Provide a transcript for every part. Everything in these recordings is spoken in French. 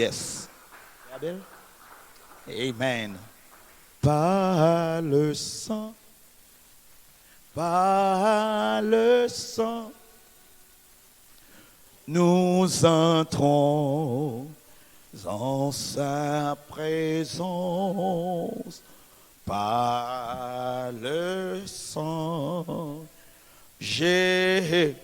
yes. Amen. Par le sang, nous entrons en sa présence. Par le sang, j'ai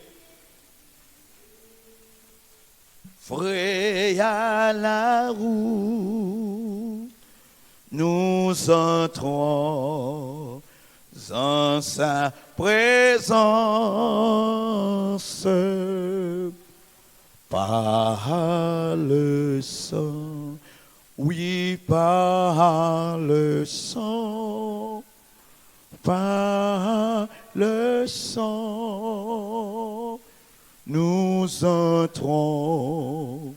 frayé à la route. Nous entrons en sa présence par le sang, oui, par le sang, nous entrons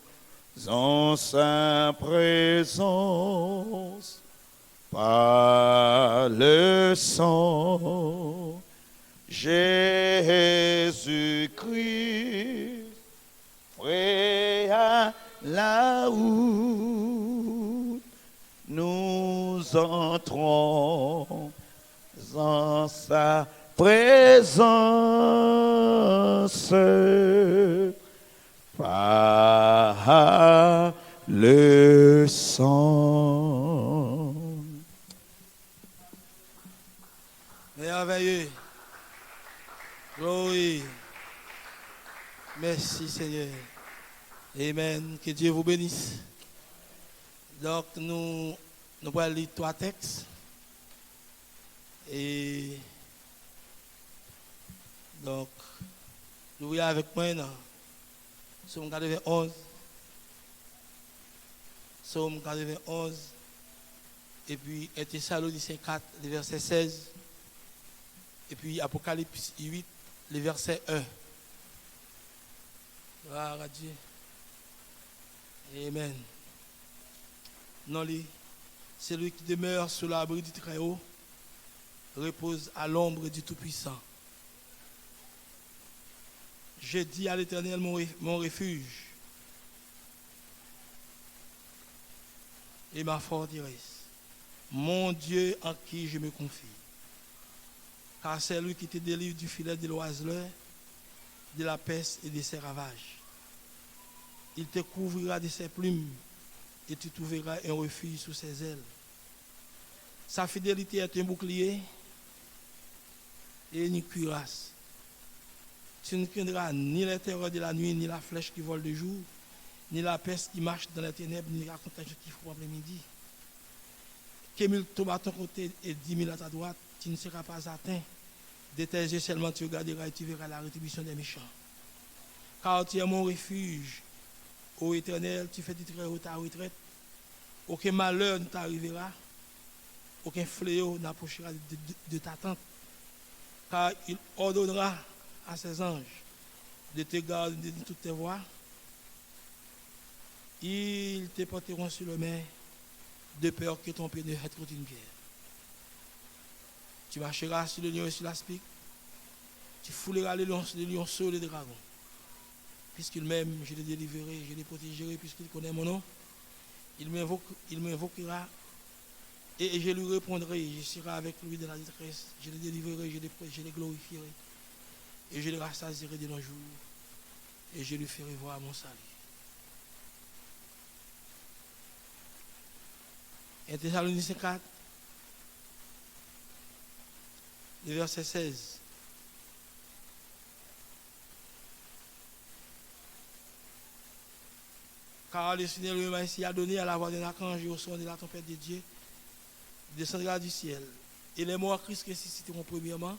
en sa présence. Par le sang, Jésus-Christ, frère la route, nous entrons en sa présence. Par le sang. Merveilleux. Gloire. Merci Seigneur. Amen. Que Dieu vous bénisse. Donc nous allons lire 3 textes. Et donc nous voyons avec moi dans Psaume 91. Psaume 91. Et puis Thessaloniciens 4, le verset 16. Et puis Apocalypse 8, le verset 1. Gloire à Dieu. Amen. Non, celui qui demeure sous l'abri du Très-Haut repose à l'ombre du Tout-Puissant. Je dis à l'Éternel mon refuge et ma forteresse, mon Dieu en qui je me confie. Car c'est lui qui te délivre du filet de l'oiseleur, de la peste et de ses ravages. Il te couvrira de ses plumes et tu trouveras un refuge sous ses ailes. Sa fidélité est un bouclier et une cuirasse. Tu ne craindras ni les terreurs de la nuit, ni la flèche qui vole de jour, ni la peste qui marche dans les ténèbres, ni la contagion qui frappe l'après-midi. Que 1000 tombent à ton côté et 10 000 à ta droite, tu ne seras pas atteint. De tes yeux seulement tu regarderas et tu verras la rétribution des méchants. Car tu es mon refuge, ô Éternel, tu fais du Très-Haut ta retraite. Aucun malheur ne t'arrivera, aucun fléau n'approchera de ta tente. Car il ordonnera à ses anges de te garder de toutes tes voies. Ils te porteront sur le main, de peur que ton pied ne heurte contre une pierre. Tu marcheras sur le lion et sur l'aspic. Tu fouleras les lionceaux et les dragons. Puisqu'il m'aime, je le délivrerai, je le protégerai, puisqu'il connaît mon nom. Il m'invoquera et je lui répondrai. Je serai avec lui dans la détresse. Je le délivrerai, je le glorifierai. Et je le rassasierai de nos jours. Et je lui ferai voir mon salut. 1 Thessaloniciens 4, le verset 16. Car le Seigneur lui-même ici a donné à la voix d'un archange et au son de la tempête de Dieu, descendra du ciel. Et les morts Christ ressusciteront premièrement.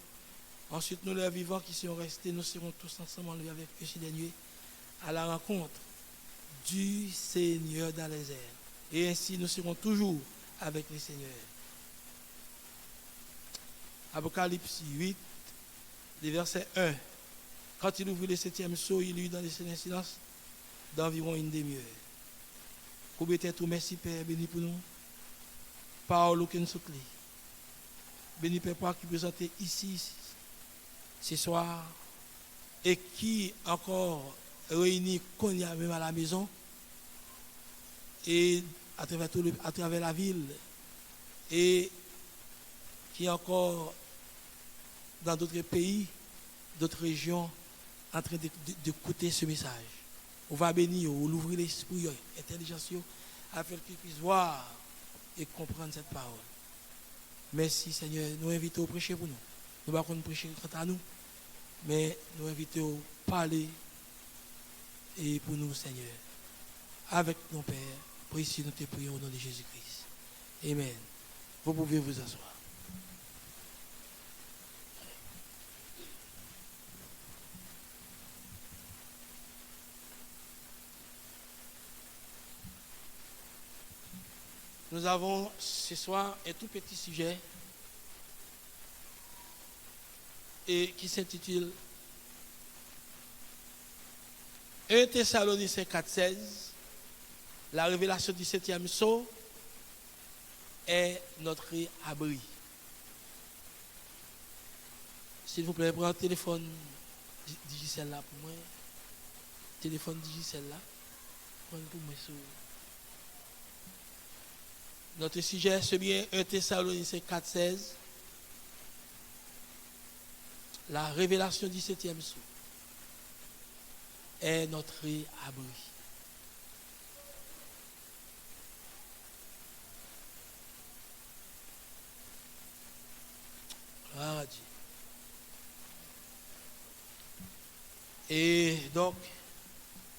Ensuite, nous les vivants qui seront restés, nous serons tous ensemble enlevés avec eux sur les nuées à la rencontre du Seigneur dans les airs. Et ainsi, nous serons toujours avec le Seigneur. Apocalypse 8, le verset 1. Quand il ouvrit le 7e sceau, il eut dans le silence d'environ une demi-heure. Combien tout merci Père, béni pour nous. Parole aucune souclé. Béni Père qui présente ici ce soir et qui encore réunit qu'on y a même à la maison et à travers la ville, et qui est encore dans d'autres pays, d'autres régions, en train d'écouter ce message. On va bénir, on l'ouvrir l'esprit, l'intelligence, afin qu'ils puissent voir et comprendre cette parole. Merci Seigneur, nous invitons à prêcher pour nous. Nous ne pouvons pas prêcher quant à nous, mais nous invitons à parler et pour nous Seigneur. Avec nos pères, précieux nous te prions au nom de Jésus-Christ. Amen. Vous pouvez vous asseoir. Nous avons ce soir un tout petit sujet et qui s'intitule 1 Thessaloniciens 4,16. La révélation du 7e sceau est notre abri. S'il vous plaît, prenez un téléphone Digicel là pour moi. Téléphone Digicel là. Prenez pour moi sur. Notre sujet, c'est bien 1 Thessaloniciens 4,16. La révélation du 7e sceau est notre abri. Gloire à Dieu. Et donc,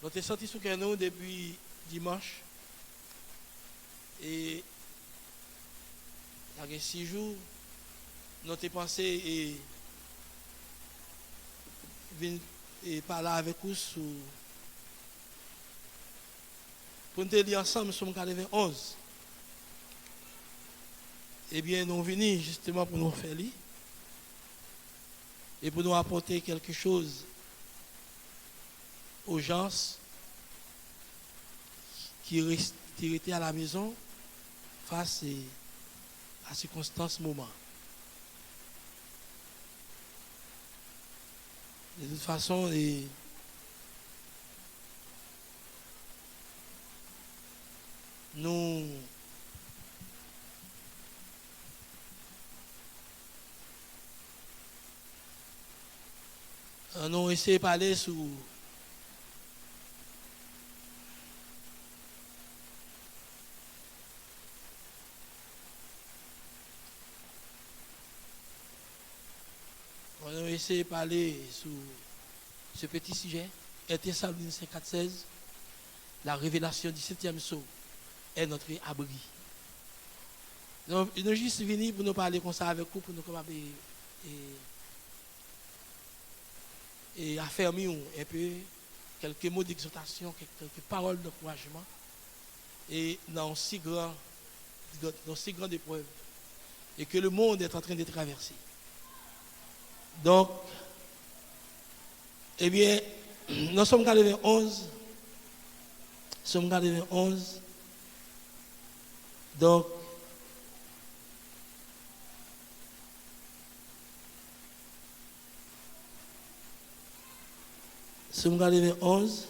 nous sommes sortis sous nous depuis dimanche. Et il y a 6 jours, nous avons pensé et parler avec vous pour nous lire ensemble sur le 91. Eh bien, nous venons justement pour nous faire lire et pour nous apporter quelque chose aux gens qui étaient à la maison face à circonstances, moments. De toute façon, nous avons essayé de parler sur de parler sur ce petit sujet, 1 Thessaloniciens 4,16, la révélation du 7e sceau est notre abri. Donc, nous sommes juste venus pour nous parler comme ça avec vous, pour nous et affermir un peu quelques mots d'exhortation, quelques paroles d'encouragement, et dans si grande épreuve, et que le monde est en train de traverser. Donc, eh bien, nous sommes gardés 11. Donc, nous sommes gardés 11.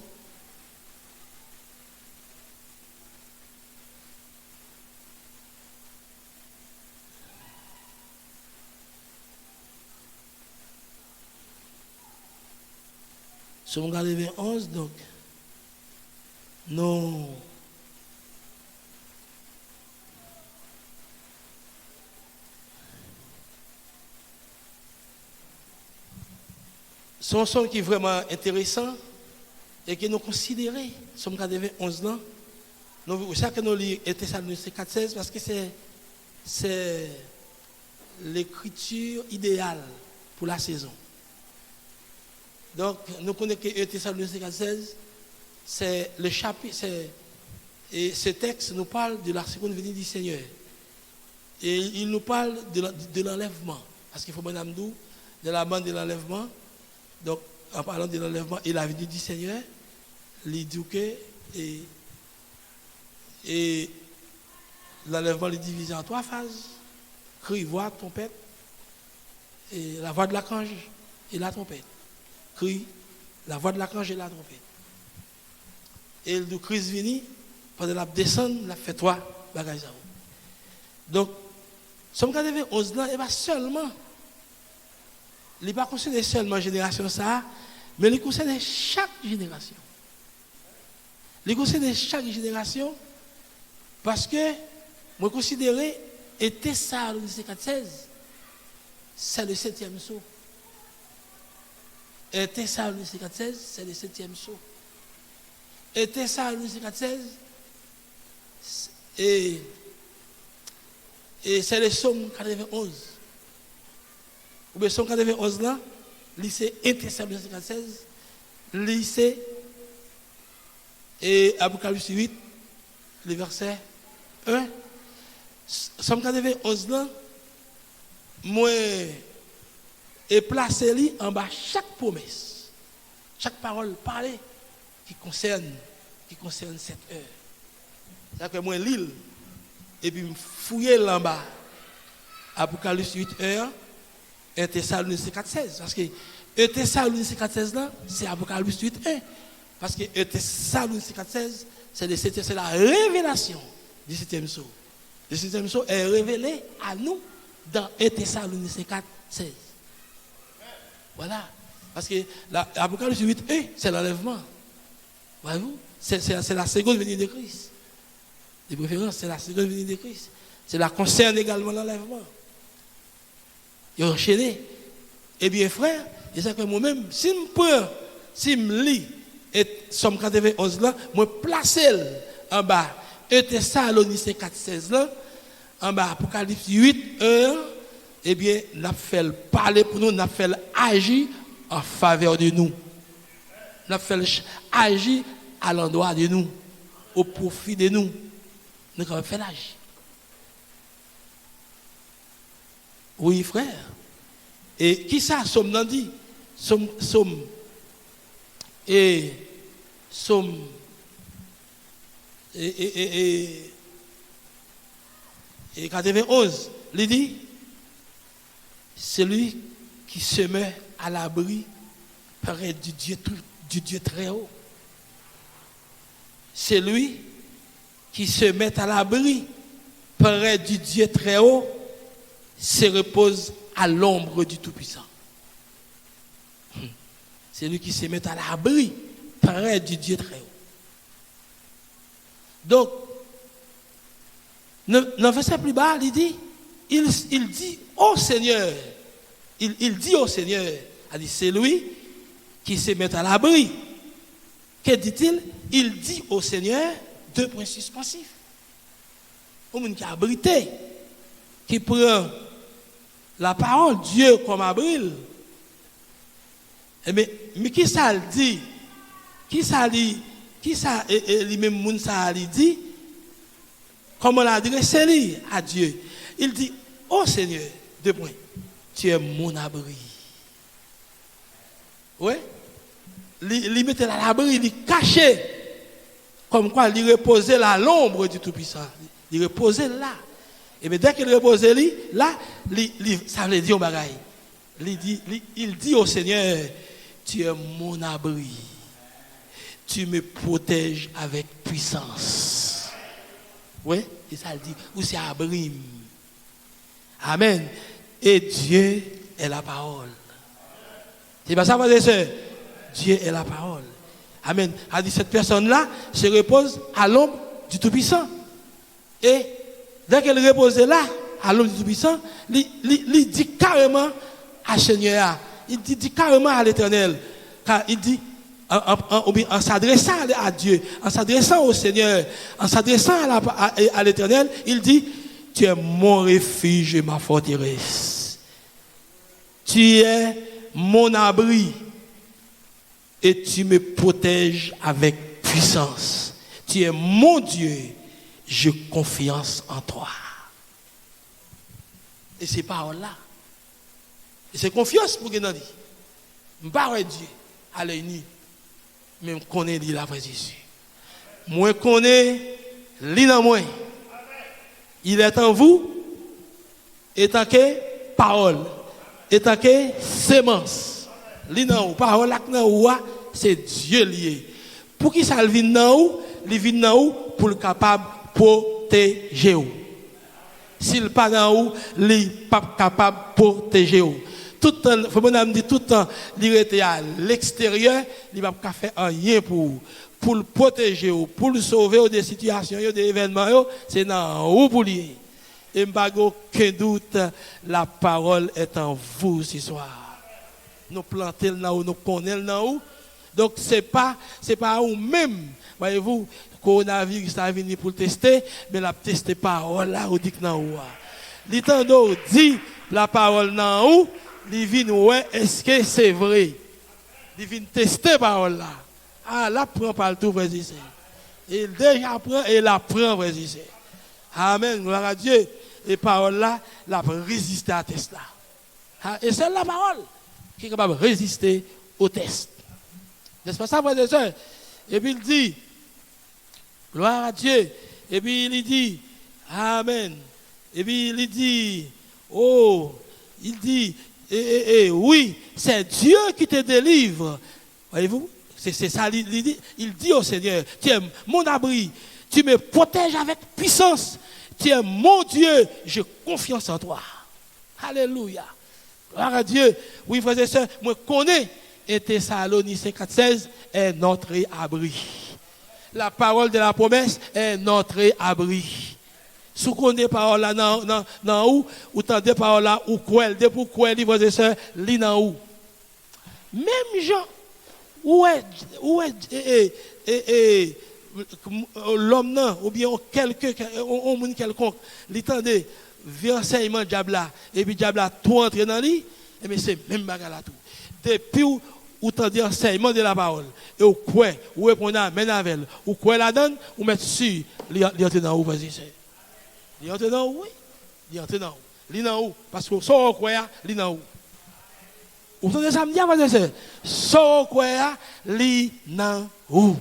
Nous sommes arrivés 11, donc nous c'est un son qui est vraiment intéressant et que nous considérons, nous sommes arrivés 11 ans. C'est ça que nous lisons 1 Thessaloniciens 4,16 parce que c'est l'écriture idéale pour la saison. Donc, nous connaissons que 1 Thessaloniciens 4,16, c'est le chapitre, et ce texte nous parle de la seconde venue du Seigneur. Et il nous parle de l'enlèvement. Parce qu'il faut bien nous de la bande de l'enlèvement. Donc, en parlant de l'enlèvement et la venue du Seigneur, il dit que et l'enlèvement est divisé en 3 phases. Cri, voix, trompette, et la voix de l'archange et la trompette. Cri, la voix de l'archange et la trompette. Et le Christ venu pendant la descendre, la fait 3 bagages. Donc, Somme 91 là, et pas seulement, il n'est pas concerné seulement la génération ça, mais il concerne chaque génération. Il concerne chaque génération parce que moi considérer et Thessaloniciens 4:16, c'est le 7e saut. Et Thessaloniciens 4:16, c'est le 7e saut. Et Thessaloniciens 4:16, et c'est le Somme 91. Ou bien Somme 91 là, lycée Thessaloniciens 4:16, lycée et Apocalypse 8, le verset 1. Somme 91 là, moi et placé lui en bas chaque promesse, chaque parole parlée qui concerne cette heure. C'est-à-dire que moi l'île et puis me fouiller là en bas Apocalypse 8:1 et Thessaloniciens 4:16 parce que Thessaloniciens 4:16 là c'est Apocalypse 8:1 parce que Thessaloniciens 4:16 c'est la révélation du 7e sceau. Le 7e sceau est révélé à nous dans Thessaloniciens 4:16. Voilà. Parce que l'Apocalypse 8:1 c'est l'enlèvement. Voyez-vous, c'est la seconde venue de Christ. De préférence, c'est la seconde venue de Christ. Cela concerne également l'enlèvement. Il a enchaîné. Eh bien, frère, c'est ça que moi-même, si je lis et Somme 91 là, je place en bas, Thessaloniciens 4:16 là, en bas, Apocalypse 8:1, eh bien, nous avons fait parler pour nous, nous avons fait agir en faveur de nous. Nous avons fait agir à l'endroit de nous, au profit de nous. Nous avons fait l'âge. Oui, frère. Et qui ça, Somme n'a dit? Somme 91, il dit, celui qui se met à l'abri près du Dieu très haut. C'est lui qui se met à l'abri près du Dieu très haut se repose à l'ombre du Tout-Puissant. C'est lui qui se met à l'abri près du Dieu très haut. Donc, dans le verset plus bas, il dit, il dit au Seigneur, il dit au Seigneur, il dit, c'est lui qui se met à l'abri. Que dit-il? Il dit au Seigneur, 2 points suspensifs. Au monde qui a abrité, qui prend la parole de Dieu comme abri. Mais qui ça le dit? Qui ça lui-même moun ça lui dit? Comment l'adresser lui à Dieu? Il dit, oh Seigneur, 2 points, tu es mon abri. Oui? Il mettait à l'abri, il cachait. Comme quoi, il reposait là, l'ombre du Tout-Puissant. Il reposait là. Et bien, dès qu'il reposait là, ça veut dire au bagaille. Il dit au Seigneur, tu es mon abri. Tu me protèges avec puissance. Oui, et ça le dit. Ou c'est abri. Amen. Et Dieu est la parole. C'est pas ça, frères et sœurs. Dieu est la parole. Amen. A dit cette personne-là se repose à l'ombre du Tout-Puissant. Et dès qu'elle repose là, à l'ombre du Tout-Puissant, il dit carrément à Seigneur, il dit carrément à l'Éternel, car il dit, en s'adressant à Dieu, en s'adressant au Seigneur, en s'adressant à l'Éternel, il dit, tu es mon refuge et ma forteresse. Tu es mon abri. Et tu me protèges avec puissance. Tu es mon Dieu. J'ai confiance en toi. Et ces paroles-là, et c'est confiance pour Guénandi. Je ne parle pas de Dieu à l'œil nu, mais je connais la vraie Jésus. Moi, je connais lui dans moi. Il est en vous, étant que parole, étant que sémence. Li nan ou, parole ak nan ou, c'est Dieu lié. Pour qui ça vient nan ou, il vient dans où pour le capable protéger ou. S'il pas dans où, il pas capable protéger ou. Tout le temps, faut me dire tout le temps, il était à l'extérieur, il va pas faire rien pour le protéger ou pour le sauver des situations, des événements, c'est dans où pour lui. Et pas aucun doute, la parole est en vous ce soir. Nous plantons là où nous connaissons là où. Donc c'est pas vous même, voyez-vous, coronavirus a venu pour tester, mais la tester parole là où dit là où. L'itando dit la parole là où, il vient ouais, est-ce que c'est vrai? Il vient tester parole là. Ah, là prend pas le tout frère. Il déjà prend et la prend frère. Amen, gloire à Dieu. Et parole là, la résister à test là. Et c'est la parole qui est capable de résister au test. N'est-ce pas ça, frères et sœurs? Et puis il dit, gloire à Dieu. Et puis il dit, Amen. Et puis il dit, oh, il dit, oui, c'est Dieu qui te délivre. Voyez-vous? C'est ça, il dit au Seigneur, tu es mon abri, tu me protèges avec puissance. Tu es mon Dieu, j'ai confiance en toi. Alléluia. Gloire à Dieu. Oui, frères et sœurs, moi connais et Thessaloniciens 4,16 est notre abri. La parole de la promesse est notre abri. Si vous connaissez la parole là, dans où, ou tendez parole là, ou quoi, de pour quoi, frères et sœurs, li dans où. Même gens, où est l'homme non ou bien quelqu'un quelconque l'entendez vient enseignement diable là et puis diable là tout entrer dans lui et mais c'est même bagarre là tout depuis ou tendez enseignement de la parole et ou quoi ou répondez amen avec ou quoi la donne ou mettre sur li entrer dans où vas-y c'est li entrer dans où oui li entrer dans où li dans où parce que so quoi li dans où vous entendez ça me dire vas-y c'est so quoi li dans où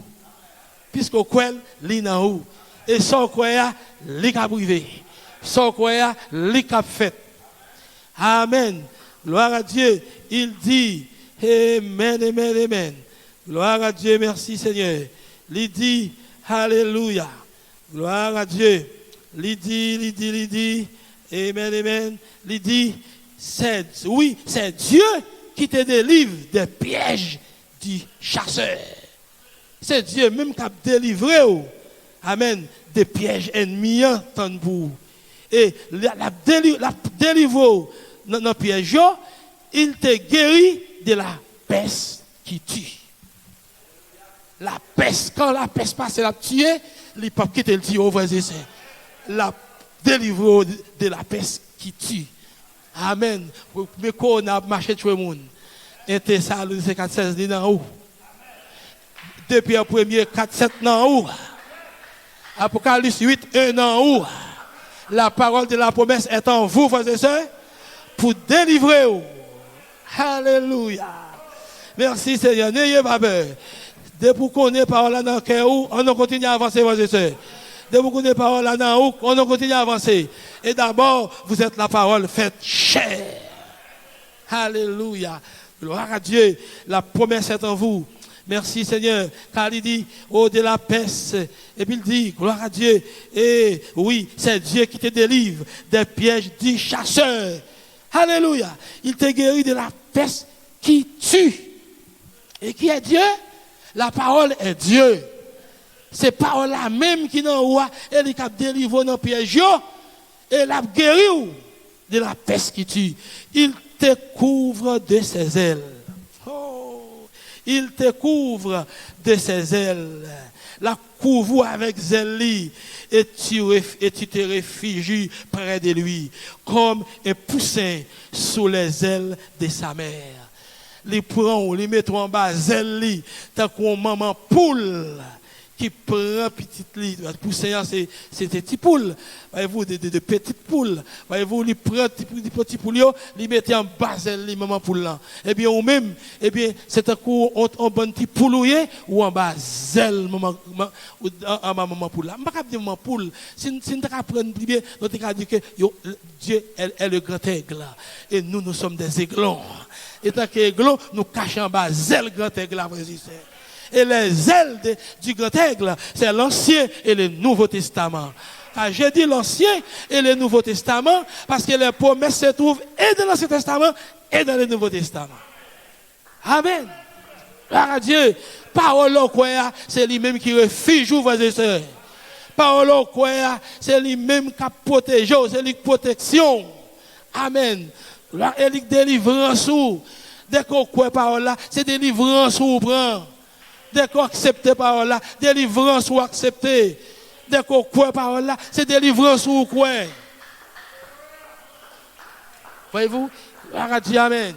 puisque quoi li nan ou et son quoi li ka privé son quoi li ka fait amen gloire à Dieu il dit amen amen amen gloire à Dieu merci Seigneur il dit alléluia gloire à Dieu il dit amen amen il dit c'est Dieu qui te délivre des pièges du chasseur. C'est Dieu même qui a délivré, amen, des pièges ennemis tant pour. Et la délivré dans le piège, il te guérit de la peste qui tue. La peste, quand la peste passe, la tue, il ne peut pas quitter le tue, frères et sœurs. La délivré de la peste qui tue. Amen. Mais quand on a marché tout le monde, et Thessaloniciens 4,16 dit dans où? Depuis le premier 4,7 dans où? Apocalypse 8,1 dans où? La parole de la promesse est en vous, frères et sœurs, pour délivrer. Alléluia. Merci Seigneur. N'ayez pas peur. Depuis qu'on est parole là dans le cœur, on continue à avancer, frères et sœurs. Depuis qu'on est parole là dans le on continue à avancer. Et d'abord, vous êtes la parole faite chair. Alléluia. Gloire à Dieu. La promesse est en vous. Merci Seigneur. Car il dit, oh de la peste. Et puis il dit, gloire à Dieu. Et oui, c'est Dieu qui te délivre des pièges du chasseur. Alléluia. Il te guérit de la peste qui tue. Et qui est Dieu? La parole est Dieu. C'est parole là même qui n'en voit et qui a délivré dans le piège. Et la guéri de la peste qui tue. Il te couvre de ses ailes. Oh, il te couvre de ses ailes. La couvre avec zèle et tu te réfugies près de lui comme un poussin sous les ailes de sa mère. Les prend, les mettent en bas zèle tant qu'on maman poule qui prend petite lit. Poussin, c'est des petits poules. Voyez-vous, des petites poules. Voyez-vous, ils prennent des petits poules, ils mettent en bas les maman poule là. Eh bien, ou même, eh bien, c'est un coup, on bon petit poulouiller ou en bas zèle maman poule là. Je ne peux pas dire maman poule. Si nous apprenons bien, nous avons dit que Dieu est le grand aigle. Et nous sommes des aiglons. Et tant qu'aiglons, nous cachons en bas zèle grand aigle, frères et sœurs. et les ailes du grand aigle, c'est l'Ancien et le Nouveau Testament. Car j'ai dit l'Ancien et le Nouveau Testament parce que les promesses se trouvent et dans l'Ancien Testament et dans le Nouveau Testament. Amen. Gloire à Dieu. Parole au quoi, c'est lui-même qui refuge vous, frères et sœurs. Parole au quoi, c'est lui-même qui protège, c'est lui protection. Amen. Gloire et délivrance. Dès qu'on croit parole là, c'est délivrance ou prend. Dès qu'on accepte parole là, délivrance ou accepter. Dès qu'on croit parole là, c'est délivrance ou croit. Voyez-vous? Gloire à Dieu, amen.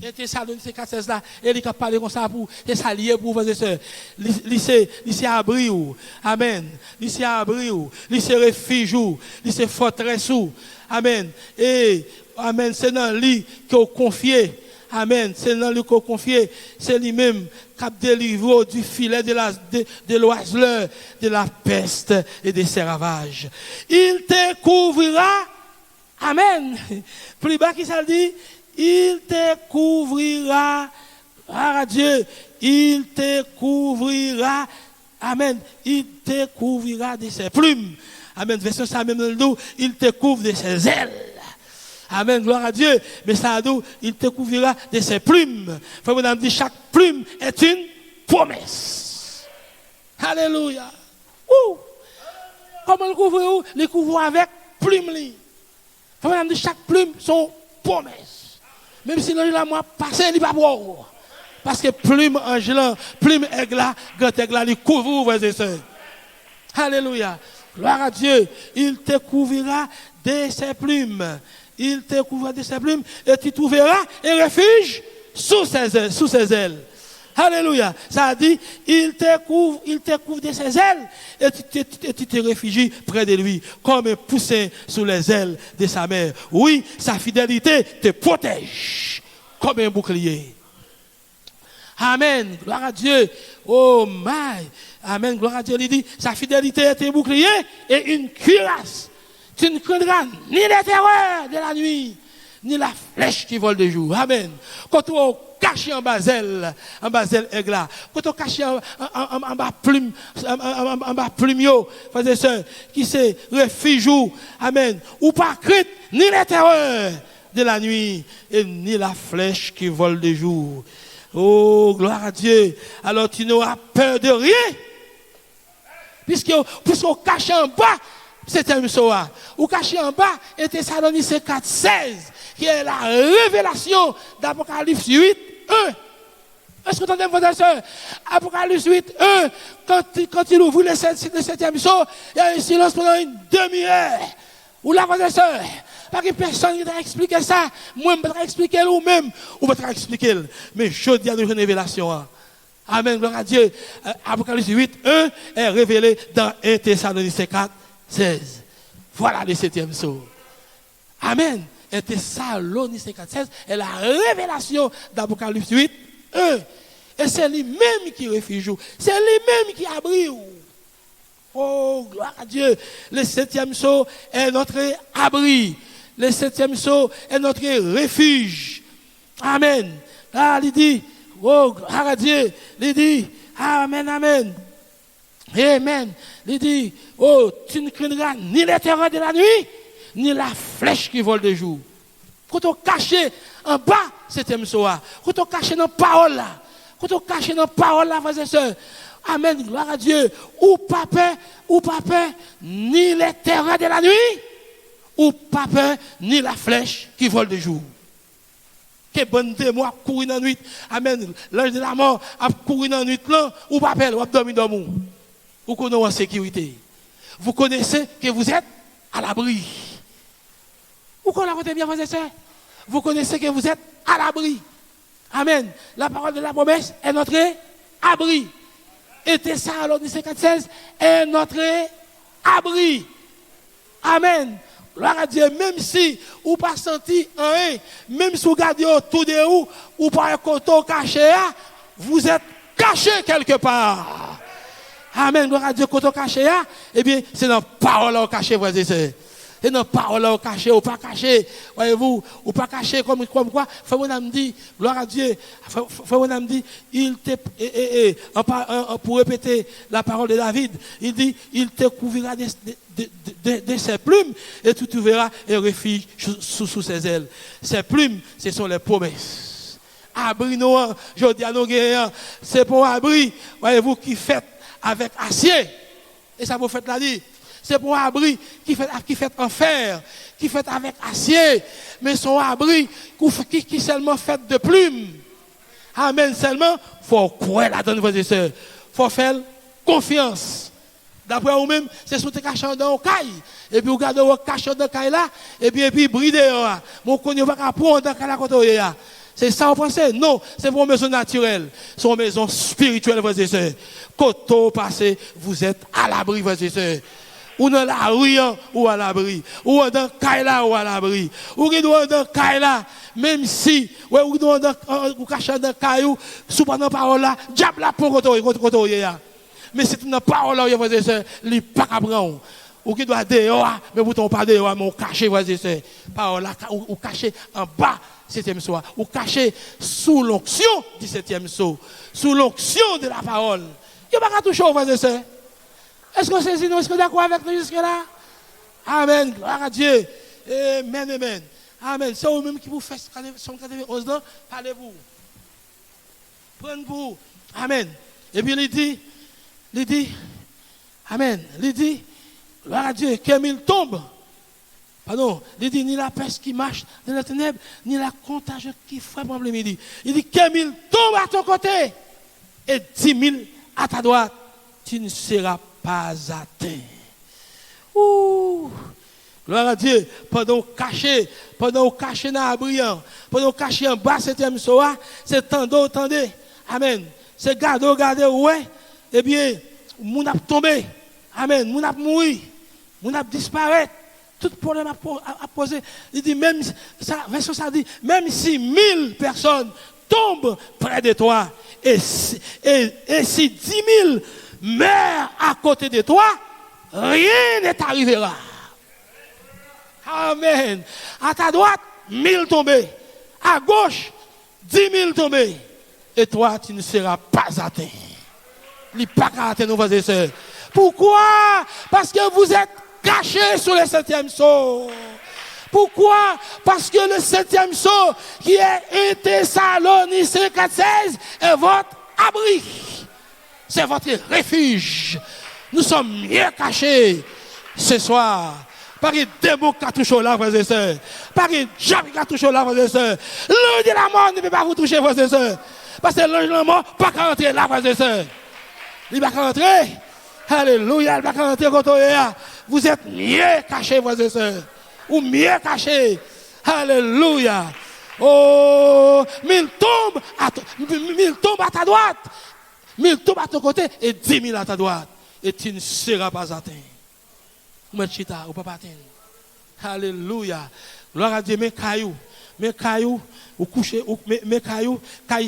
Et Thessaloniciens 4:16 là, il a parlé comme ça pour c'est ça lié pour frères et sœurs. Lycée abri ou. Amen. Lycée abri ou, lycée refuge ou, lycée forteresse ou. Amen. Et amen, c'est dans lui qu'on confie. Amen. C'est dans lui qu'on confie, c'est lui-même qui a délivré du filet de l'oiseleur, de la peste et des ravages. Il te couvrira. Amen. Plus bas qui ça dit, il te couvrira, à Dieu, il te couvrira, amen, il te couvrira de ses plumes, amen, version ça même le dos, il te couvre de ses ailes, amen, gloire à Dieu, mais ça dit, il te couvrira de ses plumes, frère madame dit, chaque plume est une promesse, alléluia, ouh, comment le couvre, le couvre avec plume, frère madame dit, chaque plume sont promesses. Même si l'ange là, moi, passé, il va pas boire. Parce que plume ange là, plume aigle là, grand aigle là, il couvre vous, frères et sœurs. Alléluia. Gloire à Dieu. Il te couvrira de ses plumes. Il te couvrira de ses plumes et tu trouveras un refuge sous ses ailes. Alléluia. Ça a dit, il te couvre de ses ailes et tu te réfugies près de lui comme un poussin sous les ailes de sa mère. Oui, sa fidélité te protège comme un bouclier. Amen. Gloire à Dieu. Oh my. Amen. Gloire à Dieu. Il dit, sa fidélité est un bouclier et une cuirasse. Tu ne craindras ni les terreurs de la nuit, ni la flèche qui vole de jour. Amen. Quand on caché en bas aigle, quand on caché en bas plume, en bas plumio, frères et sœurs, qui se refuge, amen, ou pas crainte, ni les terreurs de la nuit, et ni la flèche qui vole de jour. Oh, gloire à Dieu. Alors tu n'auras peur de rien, puisqu'on cache en bas, septième soir, ou caché en bas, et Thessaloniciens 4:16, qui est la révélation d'Apocalypse 8:1. Est-ce que vous entendez, frères et sœurs? Apocalypse 8:1, quand il ouvre le septième saut, il y a un silence pendant une demi-heure. Ou là, frères et sœurs, pas que personne ne t'a expliqué ça. Moi, je ne peux pas expliquer ou même, ou pas expliquer. Mais je dis à une révélation. Amen, gloire à Dieu. Apocalypse 8:1 est révélé dans 1 Thessaloniciens 4:16. Voilà le septième saut. Amen. Et Thessaloniciens 4:16 est la révélation d'Apocalypse 8:1. Et c'est lui-même qui refuge. C'est lui-même qui abrite. Oh, gloire à Dieu. Le septième saut est notre abri. Le septième saut est notre refuge. Amen. Ah, il dit, oh, gloire à Dieu. Il dit, amen, amen. Amen. Il dit, oh, tu ne craindras ni les terreurs de la nuit, ni la flèche qui vole de jour. Quand on cache en bas, septième soir. Quand on cache dans la parole là. Quand on cache dans la parole là, frères et sœurs. Amen, gloire à Dieu. Ou pas peur, ni les terreurs de la nuit, ou pas peur, ni la flèche qui vole de jour. Que bonne témoin courir dans la nuit. Amen. L'ange de la mort a couru dans la nuit là, ou pas peur, ou a dormi dans le monde. Ou qu'on est en sécurité. Vous connaissez que vous êtes à l'abri. Vous connaissez bien, frères et sœurs? Vous connaissez que vous êtes à l'abri. Amen. La parole de la promesse est notre abri. Et Thessaloniciens 4:16 est notre abri. Amen. Gloire à Dieu. Même si vous pas senti un, même si vous regardez autour de vous, ou pas un coton caché, vous êtes caché quelque part. Amen. Gloire à Dieu. Coton caché, eh bien, c'est dans la parole caché, frères et sœurs. C'est dans la parole ou caché, ou pas caché. Voyez-vous, ou pas caché comme quoi. Frère Branham dit, gloire à Dieu. Frère Branham dit, pour répéter la parole de David, il dit, il te couvrira de ses plumes et tu verras un refuge sous ses ailes. Ses plumes, ce sont les promesses. Abri nous, je dis à nos guerriers, c'est pour abri, voyez-vous, qui fait avec acier. Et ça vous fait la dire. C'est pour un abri qui fait en fer, qui fait avec acier, mais son abri qui seulement fait de plumes. Amen. Seulement, faut croire là-dedans, frères et sœurs. Faut faire confiance. D'après vous-même, c'est sous tes cachants dans le caille. Et puis, vous regardez vos cachants dans le caille là, et puis, bridez. Mon connaît pas qu'à prendre dans le caille là. C'est ça, vous pensez? Non, c'est pour une maison naturelle. C'est une maison spirituelle, frères et sœurs. Quand vous passez, vous êtes à l'abri, frères et sœurs. Ou dans la rue, ou à l'abri. Ou dans le caille ou à l'abri. Ou dans le caille même si, ou dans le caille dans le caillou, sous pendant parole là, diable là pour côté. Mais c'est une parole là, frères et sœurs, il n'est pas qu'à prendre. Ou qui doit dehors, mais vous ne pas dehors, mais on cache, frères et sœurs. Parole là, ou caché en bas, 7e soir. Ou caché sous l'onction du 7e soir. Sous l'onction de la parole. Il n'y a pas qu'à toucher, frères et sœurs. Est-ce que c'est nous? Est-ce que vous êtes d'accord avec nous jusque-là? Amen. Gloire à Dieu. Amen, amen. Amen. C'est vous-même qui vous faites son 91 ans. Parlez-vous. Prenez-vous. Amen. Et puis il dit, amen. Il dit, gloire à Dieu, comme il tombe. Pardon. Il dit, ni la peste qui marche dans les ténèbres, ni la contagion qui frappe en plein midi. Il dit, comme il tombe à ton côté, et 10 000 à ta droite, tu ne seras pas atteint. Ouh! Gloire à Dieu. Pendant caché dans l'abri, pendant caché en bas, 7e soir, c'est tendez. Amen. C'est garder, ouais. Eh bien, moun a tombé. Amen. Moun a mouru. Moun a disparaître. Tout problème a posé. Il dit, même, ça dit, même si 1000 personnes tombent près de toi, et si 10 000 meurent à côté de toi, rien ne t'arrivera. Amen. À ta droite, 1000 tombés. À gauche, 10 000 tombés. Et toi, tu ne seras pas atteint. Il n'est pas atteint, nos frères et sœurs. Pourquoi? Parce que vous êtes cachés sous le 7e sceau. Pourquoi? Parce que le 7e sceau, qui est Thessaloniciens 4:16, est votre abri. C'est votre refuge. Nous sommes mieux cachés ce soir. Par les démons qui touchent là, frères et sœurs. Par les diables qui touchent là, frères et sœurs. L'ange de la mort ne peut pas vous toucher, frères et sœurs. Parce que l'ange de la mort ne peut pas rentrer là, frères et sœurs. Il ne peut pas rentrer. Alléluia, il ne peut pas rentrer quand on est là. Vous êtes mieux cachés, frères et sœurs. Ou mieux cachés. Alléluia. Oh, 1000 tombent à ta droite. 1000 tombent à ton côté et 10 000 à ta droite. Et tu ne seras pas atteint. Ou chita, ou pas atteint. Alléluia. Gloire à Dieu, mes cailloux, ou coucher, mes cailloux,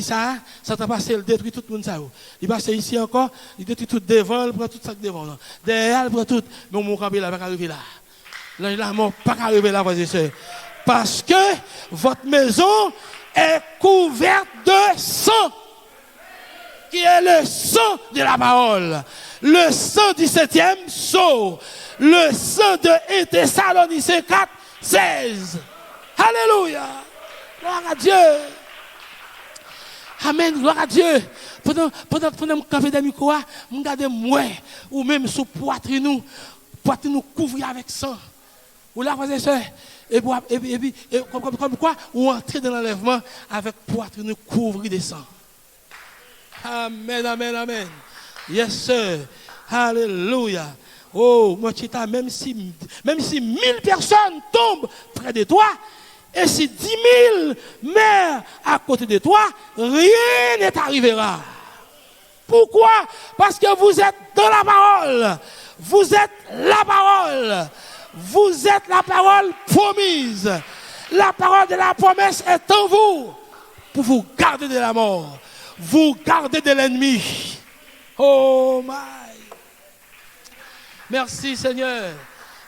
ça t'a passé, il détruit tout le monde. Il passe ici encore, il détruit tout devant, il prend tout ça devant. Derrière, il prend tout. Mais mon campé là, pas arriver là. L'ange là, pas arriver là, frères et sœurs. Parce que votre maison est couverte de sang. Qui est le sang de la parole. Le sang du 7e sceau. Le sang de Thessaloniciens 4:16. Alléluia. Gloire à Dieu. Amen. Gloire à Dieu. Pendant que des micros, je regarde moi, ou même sous poitrine nous couvrir avec sang. Ou là, frères et sœurs, et puis, comme quoi, ou entrer dans l'enlèvement avec poitrine couvrir de sang. Amen, amen, amen. Yes, sir. Alléluia. Oh, mon chita, même si 1000 personnes tombent près de toi, et si 10 000 meurent à côté de toi, rien ne t'arrivera. Pourquoi? Parce que vous êtes dans la parole. Vous êtes la parole. Vous êtes la parole promise. La parole de la promesse est en vous pour vous garder de la mort. Vous gardez de l'ennemi. Oh my. Merci Seigneur.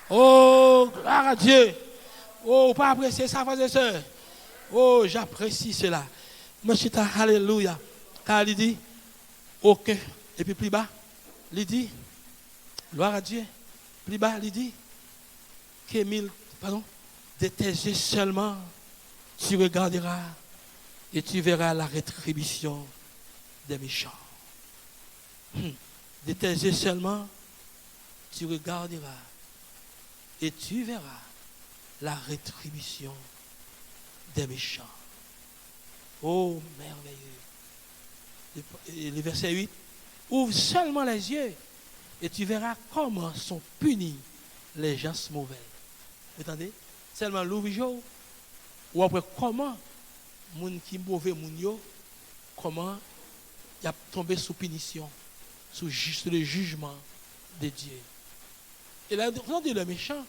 Oh, gloire à Dieu. Oh, pas apprécier ça, frères et sœurs. Oh, j'apprécie cela. Monsieur, alléluia. Car il dit, ok. Et puis plus bas, il dit, gloire à Dieu. Plus bas, il dit, de tes yeux seulement, tu regarderas et tu verras la rétribution des méchants. De tes yeux seulement, tu regarderas et tu verras la rétribution des méchants. Oh, merveilleux. Et le verset 8, ouvre seulement les yeux et tu verras comment sont punis les gens mauvais. Vous entendez? Seulement l'ouvre ou après comment moun qui mauvais moun yo, comment il a tombé sous punition, sous le jugement de Dieu. Et là, vous entendez le méchant,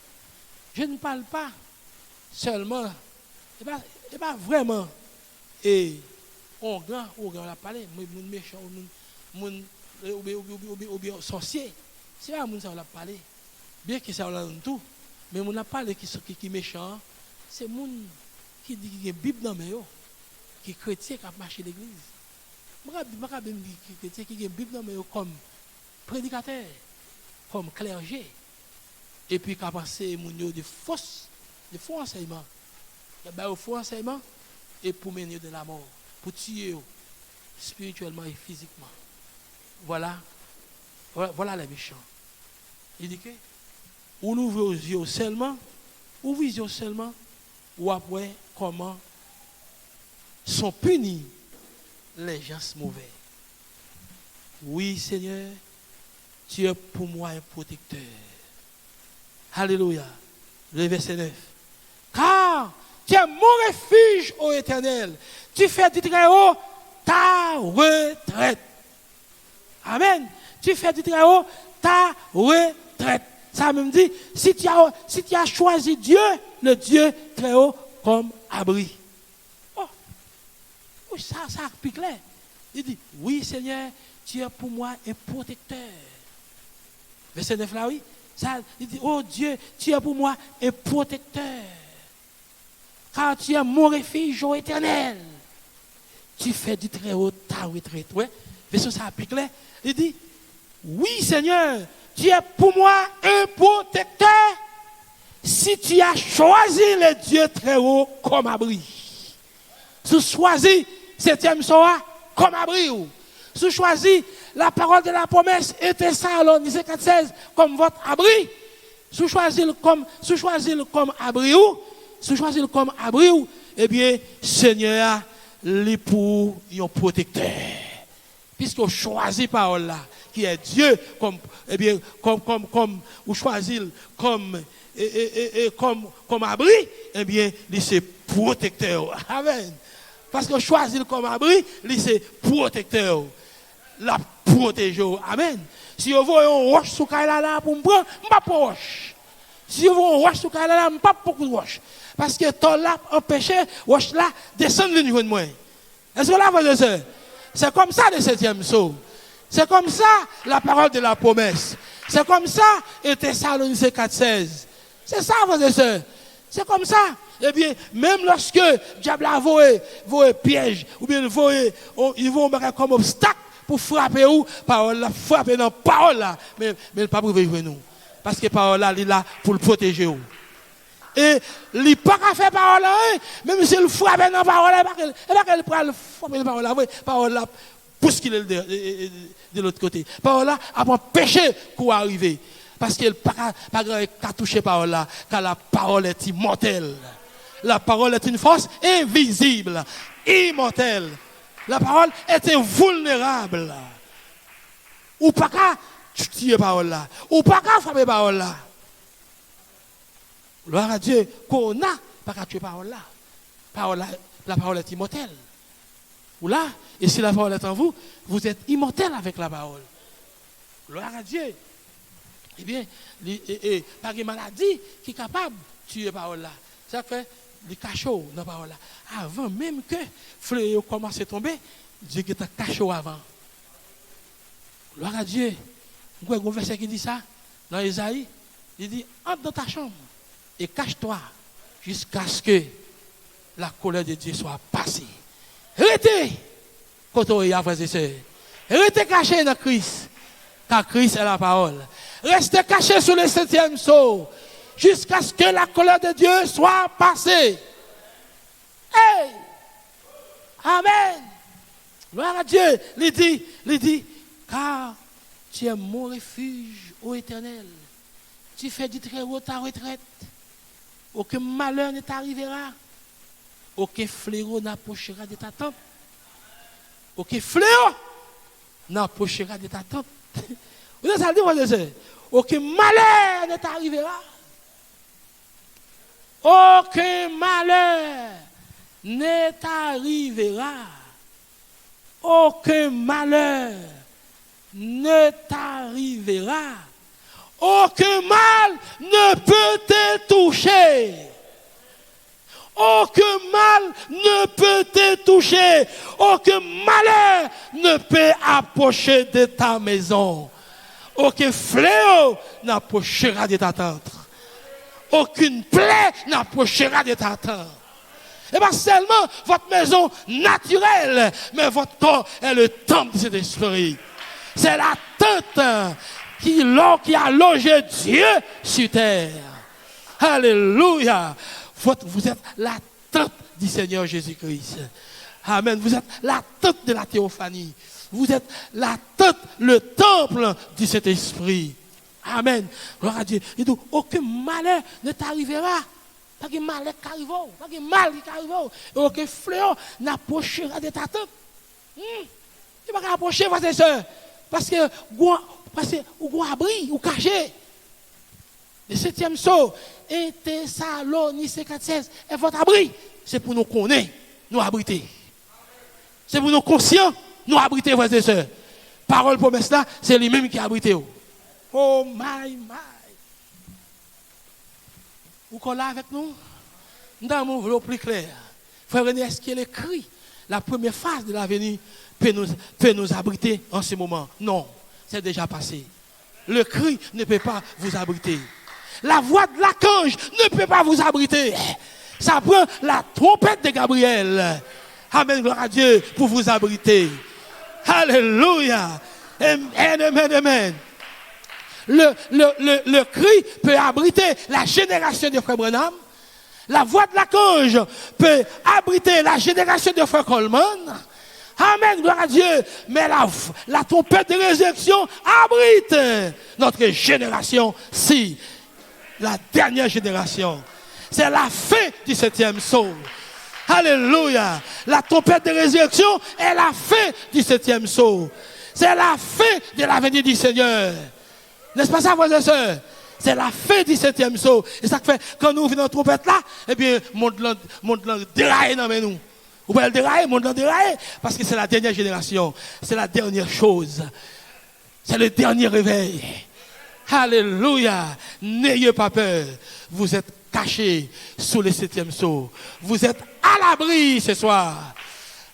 je ne parle pas seulement, et pas vraiment, et on a parlé, moun méchant, moun ou bien sorcier, c'est pas moun ça on a parlé, bien que ça on a tout, mais moun a parlé qui est méchant, c'est moun qui dit qu'il y a une Bible dans mes qui est chrétien qui a marché l'église. Je ne sais pas qui a une Bible dans mes comme prédicateur, comme clergé, et puis qui a passé de faux enseignements. Il y a des faux enseignements et pour mener de la mort, pour tuer spirituellement et physiquement. Voilà les méchants. Il dit que, ou nous ouvrons les yeux seulement, ou vision seulement, ou après comment sont punis les gens mauvais. Oui, Seigneur, tu es pour moi un protecteur. Alléluia. Le verset 9. Car tu es mon refuge, ô Éternel. Tu fais du Très-Haut ta retraite. Amen. Tu fais du Très-Haut ta retraite. Ça me dit, si tu as choisi Dieu, le Dieu Très-Haut, comme abri. Oh, ça pique clair. Il dit, oui Seigneur, tu es pour moi un protecteur. Verset 9 là, oui. Ça, il dit, oh Dieu, tu es pour moi un protecteur. Car tu es mon refuge, ô Éternel. Tu fais du Très-Haut ta retraite. Ouais. Verset ça pique clair. Il dit, oui Seigneur, tu es pour moi un protecteur si tu as choisi le Dieu Très-Haut comme abri. Si tu choisis 7e soir comme abri. Si tu choisis la parole de la promesse et Thessaloniciens 4:16 comme votre abri. Si tu choisis comme abri eh bien, Seigneur, il est pour un protecteur. Puisqu'on choisit parole là, qui est Dieu, comme ou choisit comme abri, eh bien, il c'est protecteur. Amen. Parce qu'on choisit comme abri, il c'est protecteur. La protéger. Amen. Si vous voyez un roche sous là pour me prendre, je ne pas pour roche. Si vous voyez un roche sous là, je ne pas pour roche. Parce que ton là empêche roche là descendre au niveau de moi. Est-ce que là, frère et sœur? C'est comme ça le 7e saut. C'est comme ça la parole de la promesse. C'est comme ça et Thessaloniciens 4:16. C'est ça, frère et sœur. C'est comme ça. Eh bien, même lorsque le diable a volé piège, ou bien ils vont comme obstacle pour frapper ou, parole là, frapper dans parole là, mais il ne pas pour jouer nous. Parce que parole là, il est là pour le protéger. Et il n'est pas qu'à faire parole là, même si il frappe dans parole là, il ne va pas frapper dans parole là, parole là, pousse qu'il est de l'autre côté. Parole là, a empêché qu'on arrive. Parce qu'il n'a pas qu'à toucher parole là, car la parole est immortelle. La parole est une force invisible, immortelle. La parole est invulnérable. Ou pas qu'à tuer parole là. Ou pas qu'à frapper parole là. Gloire à Dieu qu'on a pas qu'à tuer parole là. La parole est immortelle. Ou là, et si la parole est en vous, vous êtes immortel avec la parole. Gloire à Dieu. Eh bien, par une maladie qui est capable de tuer parole là. C'est que les cachots dans la parole là. Avant même que fleuve commence à tomber, Dieu qui est cachot avant. Gloire à Dieu. Vous voyez un verset qui dit ça dans Isaïe Il dit, entre dans ta chambre et cache-toi jusqu'à ce que la colère de Dieu soit passée. Restez, quand il y a frères et sœurs. Restez cachés dans Christ, car Christ est la parole. Restez cachés sous le 7e sceau, jusqu'à ce que la colère de Dieu soit passée. Hey! Amen. Gloire à Dieu. Il dit, car tu es mon refuge, ô Éternel. Tu fais du très haut ta retraite. Aucun malheur ne t'arrivera. Aucun fléau n'approchera de ta tente. Aucun fléau n'approchera de ta tente. Vous avez ça dit, frères et sœurs? Aucun malheur ne t'arrivera. Aucun malheur ne t'arrivera. Aucun malheur ne t'arrivera. Aucun mal ne peut te toucher. Aucun mal ne peut te toucher. Aucun malheur ne peut approcher de ta maison. Aucun fléau n'approchera de ta tente. Aucune plaie n'approchera de ta tente. Et pas seulement votre maison naturelle, mais votre corps est le temple de cet esprit. C'est la tente qui a logé Dieu sur terre. Alléluia. Vous êtes la tente du Seigneur Jésus-Christ. Amen. Vous êtes la tente de la théophanie. Vous êtes la tente, le temple du Saint-Esprit. Amen. Gloire à Dieu. Il dit, aucun malheur ne t'arrivera. Pas de malheur qui arrive. Pas de mal qui arrive. Aucun fléau n'approchera de ta tente. Tu ne vas pas approcher, frères et sœurs. Parce que vous avez abri, vous cachez. Le 7e sceau, et Thessaloniciens 4:16, est votre abri. C'est pour nous connaître, nous abriter. C'est pour nous conscients, nous abriter, frères et sœurs. Parole promesse là, c'est lui-même qui a abrité. Oh my. Vous êtes là avec nous? Dans mon volet plus clair. Frère René, est-ce qu'il écrit la première phase de l'avenir peut nous abriter en ce moment? Non, c'est déjà passé. Le cri ne peut pas vous abriter. La voix de l'archange ne peut pas vous abriter. Ça prend la trompette de Gabriel. Amen, gloire à Dieu, pour vous abriter. Alléluia. Amen. Le cri peut abriter la génération de frère Branham. La voix de l'archange peut abriter la génération de frère Coleman. Amen, gloire à Dieu. Mais la trompette de résurrection abrite notre génération. Si, la dernière génération. C'est la fin du 7e sceau. Alléluia. La trompette de résurrection est la fin du 7e sceau. C'est la fin de la venue du Seigneur. N'est-ce pas ça, frères et sœurs? C'est la fin du 7e sceau. Et ça fait, quand nous venons dans la trompette là, eh bien, monde déraille dans nous. Vous pouvez le dérailler, monde déraille, parce que c'est la dernière génération. C'est la dernière chose. C'est le dernier réveil. Alléluia. N'ayez pas peur. Vous êtes cachés sous le 7e sceau. Vous êtes à l'abri ce soir.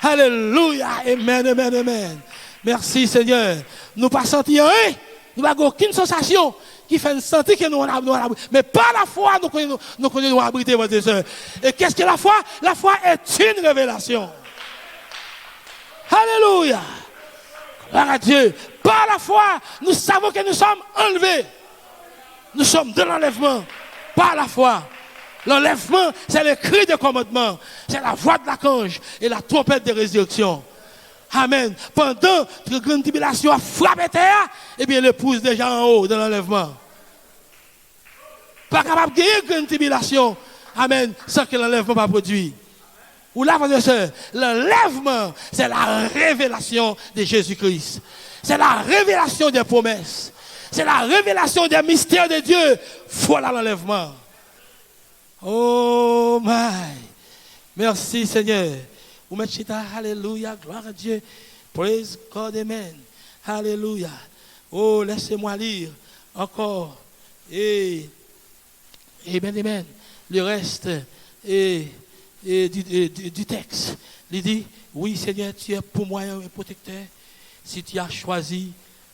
Alléluia. Amen. Merci Seigneur. Nous pas sentir rien. Nous n'avons aucune sensation qui fait sentir que nous sommes abri. Mais par la foi, nous connaissons abriter, votre soeur. Et qu'est-ce que la foi? La foi est une révélation. Alléluia. Gloire à Dieu. Par la foi, nous savons que nous sommes enlevés. Nous sommes de l'enlèvement. Par la foi. L'enlèvement, c'est le cri de commandement. C'est la voix de l'archange et la trompette de résurrection. Amen. Pendant que la grande tribulation a frappé terre, eh bien, l'épouse déjà en haut dans l'enlèvement. Pas capable de gagner une grande tribulation. Amen. Sans que l'enlèvement pas produit. Ou là, frères et sœurs, l'enlèvement, c'est la révélation de Jésus-Christ. C'est la révélation des promesses. C'est la révélation des mystères de Dieu. Voilà l'enlèvement. Oh my. Merci Seigneur. Vous mettez chita, alléluia, gloire à Dieu. Praise God, amen. Alléluia. Oh, laissez-moi lire encore. Et amen. Le reste du texte. Il dit, oui Seigneur, tu es pour moi un protecteur. Si tu as choisi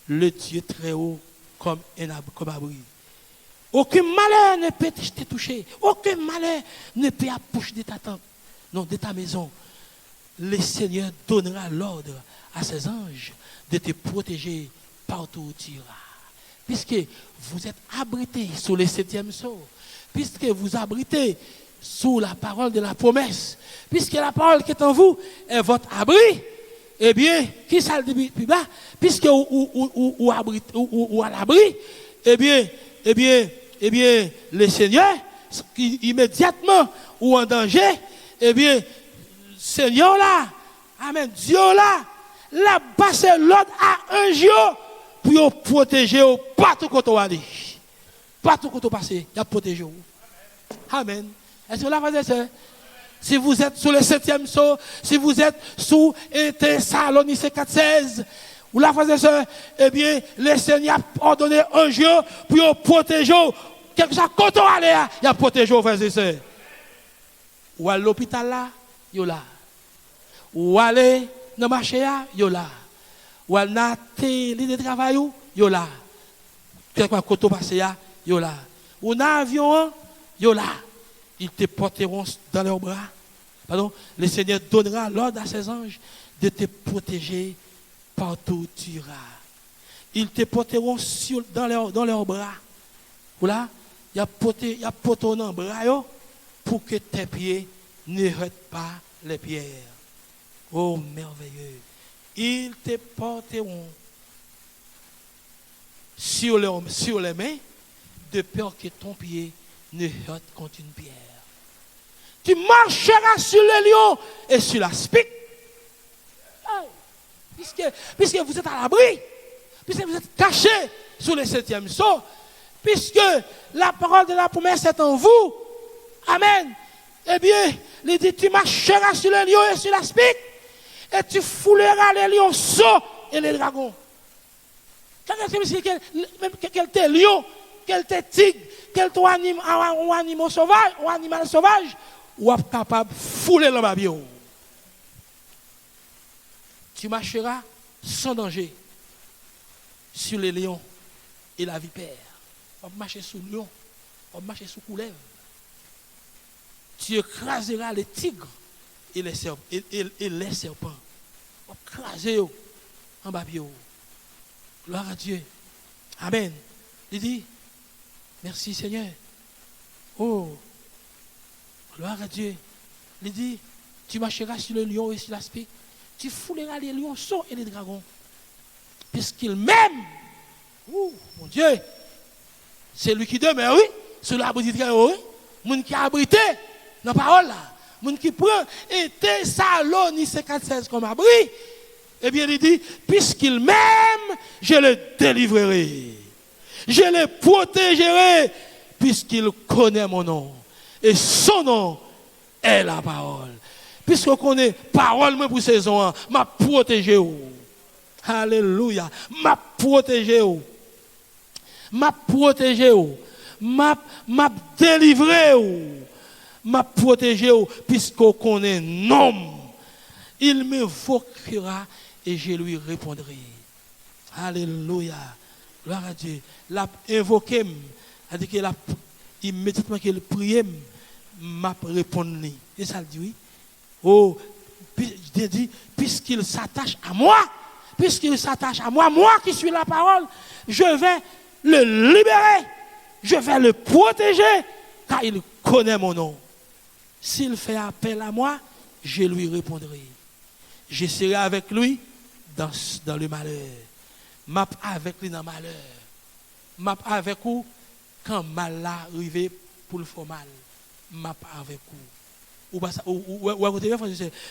le Dieu très haut comme abri. Aucun malheur ne peut te toucher. Aucun malheur ne peut approcher de ta tente, non, de ta maison. Le Seigneur donnera l'ordre à ses anges de te protéger partout où tu iras. Puisque vous êtes abrités sous le 7e sceau, puisque vous abritez sous la parole de la promesse, puisque la parole qui est en vous est votre abri, eh bien, qui ça le dit plus bas, puisque ou à l'abri, eh bien, le Seigneur, immédiatement ou en danger, eh bien, Seigneur là, amen, Dieu là, l'a passé l'ordre à un jour pour protéger partout quand on aller. Partout quand on passe, il a protégé. Amen. Est-ce que vous l'avez fait? Si vous êtes sous le 7e sceau, si vous êtes sous Thessaloniciens 4:16, vous l'avez fait, eh bien, le Seigneur a ordonné un jour pour protéger. Quelque chose quand on aller, il a protégé, frères et sœurs. Ou à l'hôpital là, il là. Ou aller dans le marché, il là. Ou à la télé de travail, il là. Quelque chose quand on passe, il là. Ou dans l'avion, il là. Ils te porteront dans leurs bras. Pardon, le Seigneur donnera l'ordre à ses anges de te protéger partout où tu iras. Ils te porteront dans leurs bras. Voilà, il y a porté dans les bras pour que tes pieds ne heurtent pas les pierres. Oh, merveilleux. Ils te porteront sur les mains de peur que ton pied ne heurte contre une pierre. Tu marcheras sur le lion et sur l'aspic. Puisque vous êtes à l'abri, puisque vous êtes caché sous le 7e sceau, puisque la parole de la promesse est en vous, amen, eh bien, il dit, tu marcheras sur le lion et sur l'aspic, et tu fouleras les lionceaux et les dragons. Quel t'es lion, quel t'es tigre, quel t'es animal sauvage, ou est capable de fouler le babio. Tu marcheras sans danger sur les lions et la vipère. On va marcher sous le lion, on va marcher sous couleuvre. Tu écraseras les tigres et les serpents. On va écraser en babio. Gloire à Dieu. Amen. Il dit, merci Seigneur. Oh, gloire à Dieu. Il dit, tu marcheras sur le lion et sur l'aspic. Tu fouleras les lionceaux et les dragons. Puisqu'il m'aime. Oh, mon Dieu. C'est lui qui demeure, oui. Sur l'abri du très haut, oui. Moun qui a abrité dans la parole là. Moun qui prend et Thessaloniciens 4:16 comme abri. Eh bien, il dit, puisqu'il m'aime, je le délivrerai. Je le protégerai, puisqu'il connaît mon nom. Et son nom est la parole. Puisqu'on connaît parole pour saison, m'a protégé. Alléluia. M'a protégé. M'a protégé. M'a délivré. M'a protégé, puisqu'on connaît nom. Il m'invoquera et je lui répondrai. Alléluia. Gloire à Dieu. L'a invoqué, c'est-à-dire qu'il a immédiatement qu'il prie, m'a répondu. Et ça le dit oui. Oh, dit, puisqu'il s'attache à moi, moi qui suis la parole, je vais le libérer, je vais le protéger, car il connaît mon nom. S'il fait appel à moi, je lui répondrai. Je serai avec lui dans le malheur. M'a avec lui dans le malheur. M'a avec vous quand mal là arrivé pour le faire mal. M'a avec vous.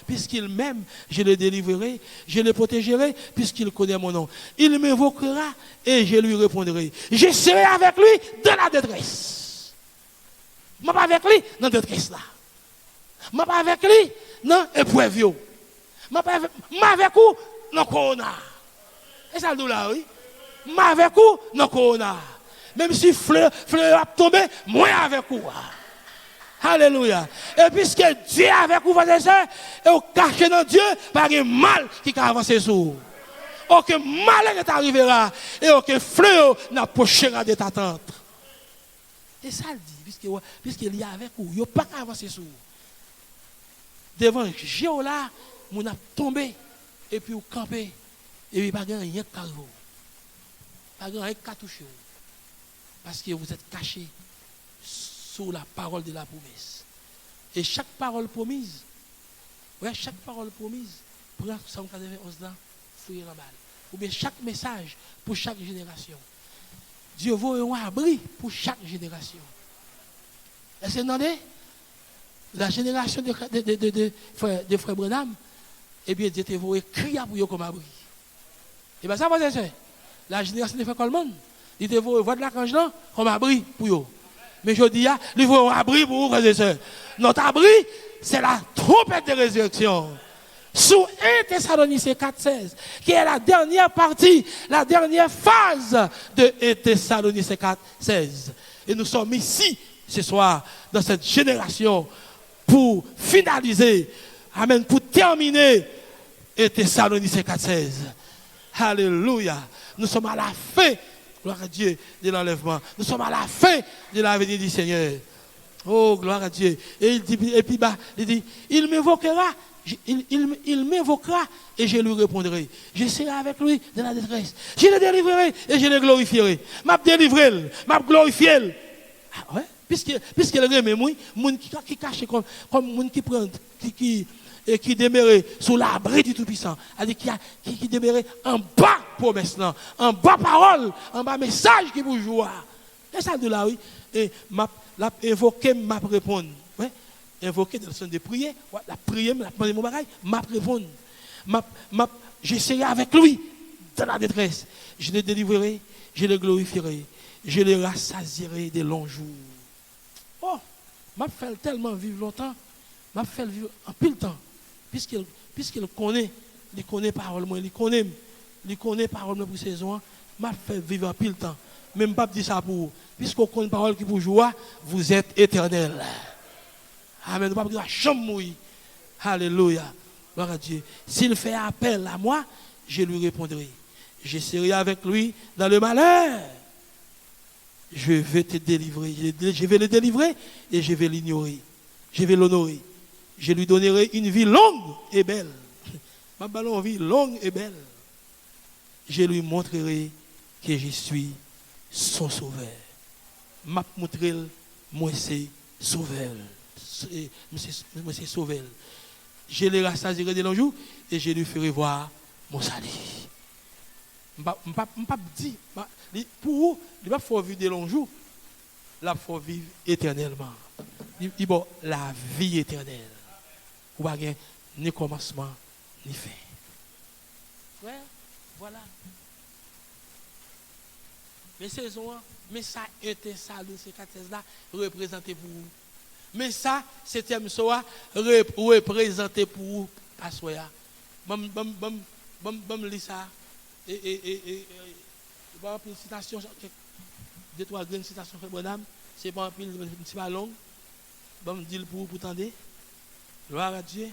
Puisqu'il m'aime, je le délivrerai, je le protégerai, puisqu'il connaît mon nom. Il m'invoquera et je lui répondrai. Je serai avec lui dans la détresse. M'a avec lui dans la détresse là. M'a avec lui dans l'épreuve. M'a avec vous dans le corona. Et ça le là, oui. M'a avec vous dans le corona. Même si fleur a tombé, moi avec vous. Alléluia. Et puisque Dieu est avec vous, frères et sœurs, et vous cachez dans Dieu, par un mal qui a avancé sur vous. Aucun mal ne t'arrivera, et aucun fleur n'approchera de ta tente. Et ça le dit, puisqu'il y a avec vous, il n'y a pas qu'à avancer sur vous. Devant Géo là, on a tombé, et puis vous campez, et puis pas rien qui arrive. Pas rien qui touche. Parce que vous êtes cachés sous la parole de la promesse. Et chaque parole promise, ouais, chaque parole promise, pour 191 là, fouiller la balle. Ou bien chaque message pour chaque génération. Dieu veut un abri pour chaque génération. Est-ce que vous entendez? La génération de frères Branham, eh bien, Dieu veut écrire pour eux comme abri. Et bien ça, c'est la génération de frères Coleman, il te veut voir de l'archange là comme abri pour eux. Mais je dis, il faut un abri pour vous, frères et sœurs. Notre abri, c'est la trompette de résurrection. Sous 1 Thessaloniciens 4,16, qui est la dernière partie, la dernière phase de 1 Thessaloniciens 4,16. Et nous sommes ici, ce soir, dans cette génération, pour finaliser, amen, pour terminer 1 Thessaloniciens 4,16. Alléluia. Nous sommes à la fin, gloire à Dieu, de l'enlèvement. Nous sommes à la fin de la venue du Seigneur. Oh, gloire à Dieu. Et il dit, il m'évoquera. Il m'évoquera et je lui répondrai. Je serai avec lui dans la détresse. Je le délivrerai et je le glorifierai. M'a délivré, m'a glorifié. Ah ouais, puisque le remet moi, moun qui cache comme moun qui prend qui demeure sous l'abri du Tout-Puissant, qui demeure en bas promesse là, en bas parole, en bas message qui vous joue. Et ça de là oui, et m'a évoqué, m'a répondre. Invoquer dans le sens de prier, la prière, la demande mon bagage, m'a répondre. Je serai avec lui dans la détresse. Je le délivrerai, je le glorifierai, je le rassasierai de longs jours. Oh, m'a fait tellement vivre longtemps, m'a fait vivre en pile temps, puisqu'il connaît parole moi, il connaît parole moi pour saison, m'a fait vivre en pile temps. Même pas dire ça pour vous, puisqu'on connaît parole qui pour jouer, vous êtes éternel. Amen. Nous ne pouvons pas dire chambre. Alléluia. Gloire à Dieu. S'il fait appel à moi, je lui répondrai. Je serai avec lui dans le malheur. Je vais te délivrer. Je vais le délivrer et je vais l'ignorer. Je vais l'honorer. Je lui donnerai une vie longue et belle. Ma ballon vie longue et belle. Je lui montrerai que je suis son sauveur. Ma montrerai, moi c'est sauveur. Monsieur Sauvel. Je le rassasierai de longs jours et je lui ferai voir mon salut. Je ne peux pas dire, pour vous, il ne faut pas vivre de longs jours, il faut vivre éternellement. Il dit, bon, la vie éternelle. Ou pas ni commencement, ni fin. Ouais, voilà. Mais saison, mais ça était ça, ces 4 là, représenté pour vous. Mais ça, c'était représenté pour vous, Passoya. Bam lis ça. Et une citation, 2-3 grandes citations de Bonham, c'est pas un pile, c'est pas long. Bam dit pour vous, tendez. Gloire à Dieu.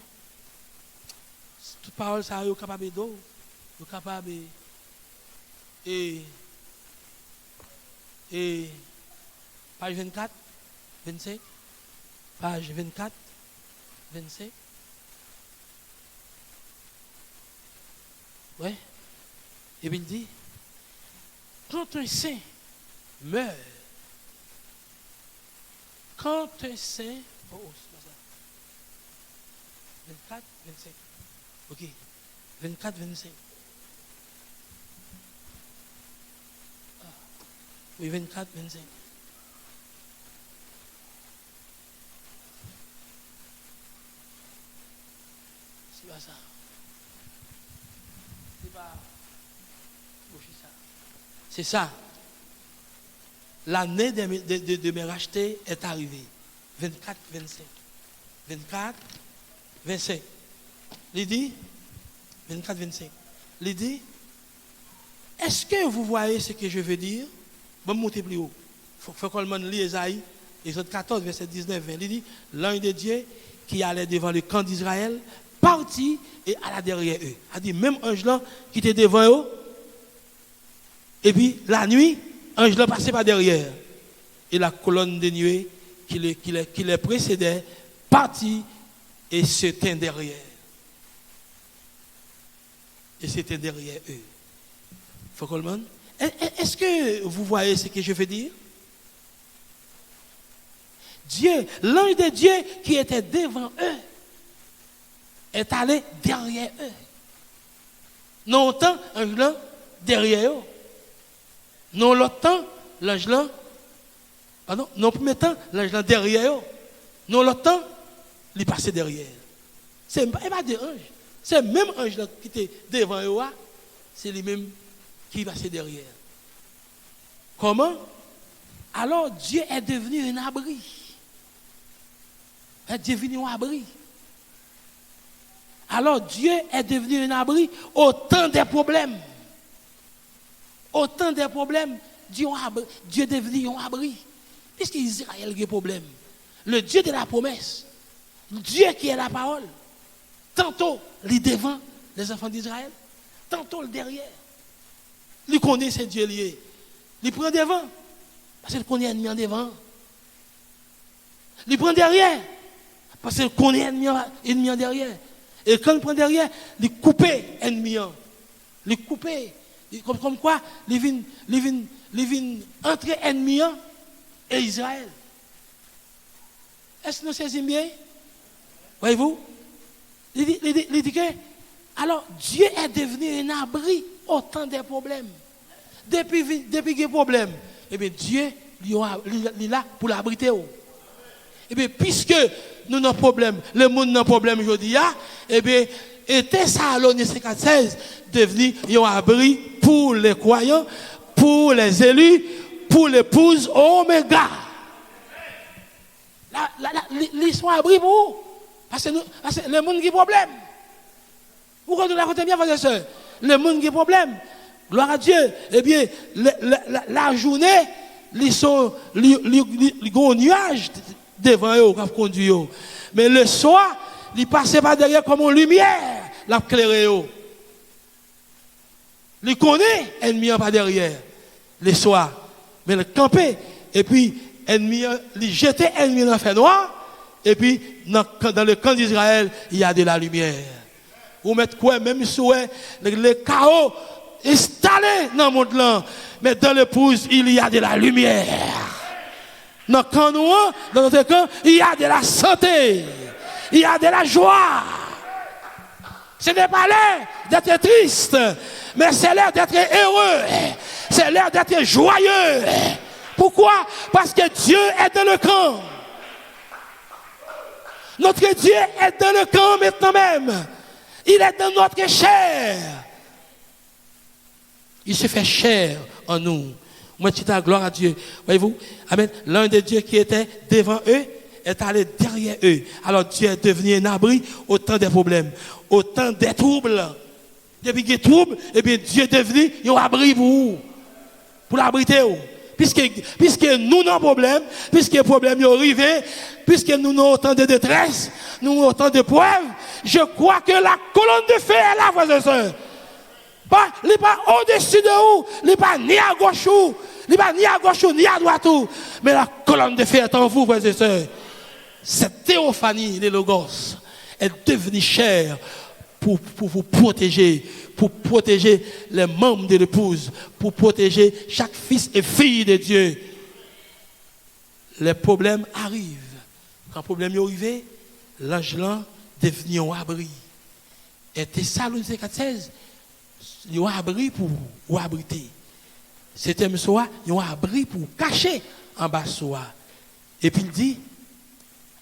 Toute parole, ça, est capable d'eau. Est capable. Et page 24, 25. Page 24, 25. Ouais. Et puis il dit, quand un saint meurt, quand un saint, c'est pas ça. 24, 25. Ok. 24, 25. Ah. Oui, 24, 25. Ça. C'est pas ça. C'est ça. L'année de me racheter est arrivée. 24, 25. 24, 25. Il dit, 24, 25. Il dit, est-ce que vous voyez ce que je veux dire? Bon, monter plus haut. Il faut qu'on le lit Esaïe, Exode 14, verset 19, 20. Il dit, l'ange de Dieu qui allait devant le camp d'Israël, parti et à la derrière eux. A dit même ange là qui était devant eux. Et puis la nuit, ange là passait par derrière. et la colonne de nuée qui les précédait partit et se tint derrière. Et c'était derrière eux. Frère Coleman, est-ce que vous voyez ce que je veux dire? Dieu, l'ange de Dieu qui était devant eux, est allé derrière eux. Non autant, l'ange là, derrière eux. Non l'autre temps, l'ange là, pardon, non premier temps, l'ange là derrière eux. Non l'autre temps, il passait derrière. C'est pas des anges. C'est le même ange là qui était devant eux, c'est lui-même qui passait derrière. Comment? Alors Dieu est devenu un abri. Dieu est devenu un abri. Alors Dieu est devenu un abri au temps des problèmes. Au temps des problèmes, Dieu est devenu un abri. Puisque Israël a des problèmes. Le Dieu de la promesse, Dieu qui est la parole, tantôt il devant les enfants d'Israël, tantôt le derrière. Il connaît ce Dieu lié. Il prend devant, parce qu'il connaît l'ennemi en devant. Il prend derrière, parce qu'il connaît l'ennemi en derrière. Et quand il prend derrière, il coupe l'ennemi. Il coupe. Comme quoi, il vient entre l'ennemi et Israël. Est-ce que nous saisissons bien? Voyez-vous? Il dit que, alors Dieu est devenu un abri au temps des problèmes. Depuis qu'il y a des problèmes, eh bien Dieu il est là pour l'abriter. Eh bien, puisque nous avons un problème, le monde a un problème aujourd'hui, eh bien, et Thessaloniciens 5:16 devenu un abri pour les croyants, pour les élus, pour l'épouse Oméga. L'histoire abri pour vous. Parce que le monde qui a problème. Vous comprenez bien, frères et sœurs? Le monde qui a problème. Gloire à Dieu. Eh bien, la journée, ils ont un nuage devant eux, qui conduit eux. Mais le soir, ils passent par derrière comme une lumière, la clairé eux. Ils connaissent l'ennemi par derrière, le soir. Mais le camper, et puis, ennemi, ils jettent l'ennemi dans le feu noir, et puis, dans le camp d'Israël, il y a de la lumière. Vous mettez quoi, même sur le chaos installé dans le monde là, mais dans l'épouse, il y a de la lumière. Dans le camp noir, dans notre camp, il y a de la santé, il y a de la joie. Ce n'est pas l'heure d'être triste, mais c'est l'heure d'être heureux, c'est l'heure d'être joyeux. Pourquoi? Parce que Dieu est dans le camp. Notre Dieu est dans le camp maintenant même. Il est dans notre chair. Il se fait chair en nous. Moi, tu t'as gloire à Dieu. Voyez-vous? Amen. L'un des dieux qui était devant eux est allé derrière eux. Alors Dieu est devenu un abri au temps des problèmes, au temps des troubles. Depuis qu'il y a des troubles, eh bien Dieu est devenu un abri pour vous, pour l'abriter. Puisque nous avons un problème, puisque le problème est arrivé, puisque nous avons autant de détresse, nous avons autant de preuves, je crois que la colonne de feu est là, frères et sœurs. Il n'est pas au-dessus de vous, il n'est pas ni à gauche ou, il n'est pas ni à gauche ou, ni à droite ou, mais la colonne de feu est en vous, frères et sœurs. Cette théophanie, les logos, est devenue chère pour vous protéger, pour protéger les membres de l'épouse, pour protéger chaque fils et fille de Dieu. Les problèmes arrivent. Quand le problème est arrivé, l'ange là devenu un abri. Et Thessaloniciens 4:16, il y a un abri pour vous abriter. C'était un soir, il y a un abri pour cacher en bas soir. Et puis il dit,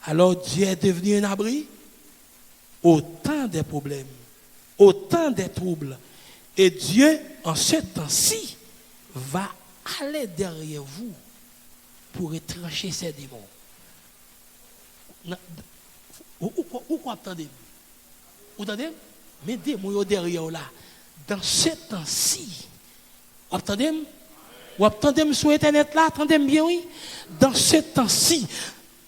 alors Dieu est devenu un abri au temps des problèmes, au temps des troubles. Et Dieu, en ce temps-ci, va aller derrière vous pour retrancher ces démons. Où entendez-vous? Vous entendez? Mais démons sont derrière là. Dans ce temps-ci, vous entendez? Vous entendez sur Internet là? Entendez bien, oui? Dans ce temps-ci.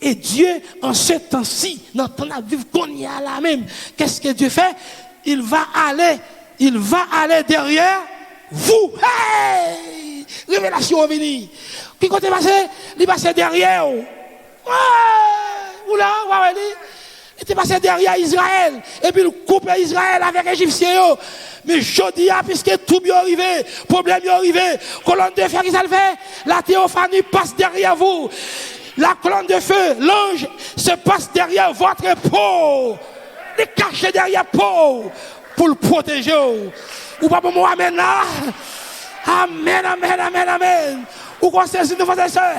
Et Dieu, en ce temps-ci, dans ton vivre qu'on y a là même, qu'est-ce que Dieu fait? Il va aller derrière vous. Hey! Révélation venue. Qui côté passé? Il passe derrière. Ouais, oula, ouais, il était passé derrière Israël. Et puis il coupe Israël avec les Égyptiens. Mais je dis, puisque tout est arrivé, problème est arrivé, colonne de feu qui s'est fait, la théophanie passe derrière vous. La colonne de feu, l'ange se passe derrière votre peau. Il est caché derrière peau pour le protéger. Ou pas pour moi, amen là. Amen, amen, amen, amen. Ou qu'on saisit nos frères et sœurs.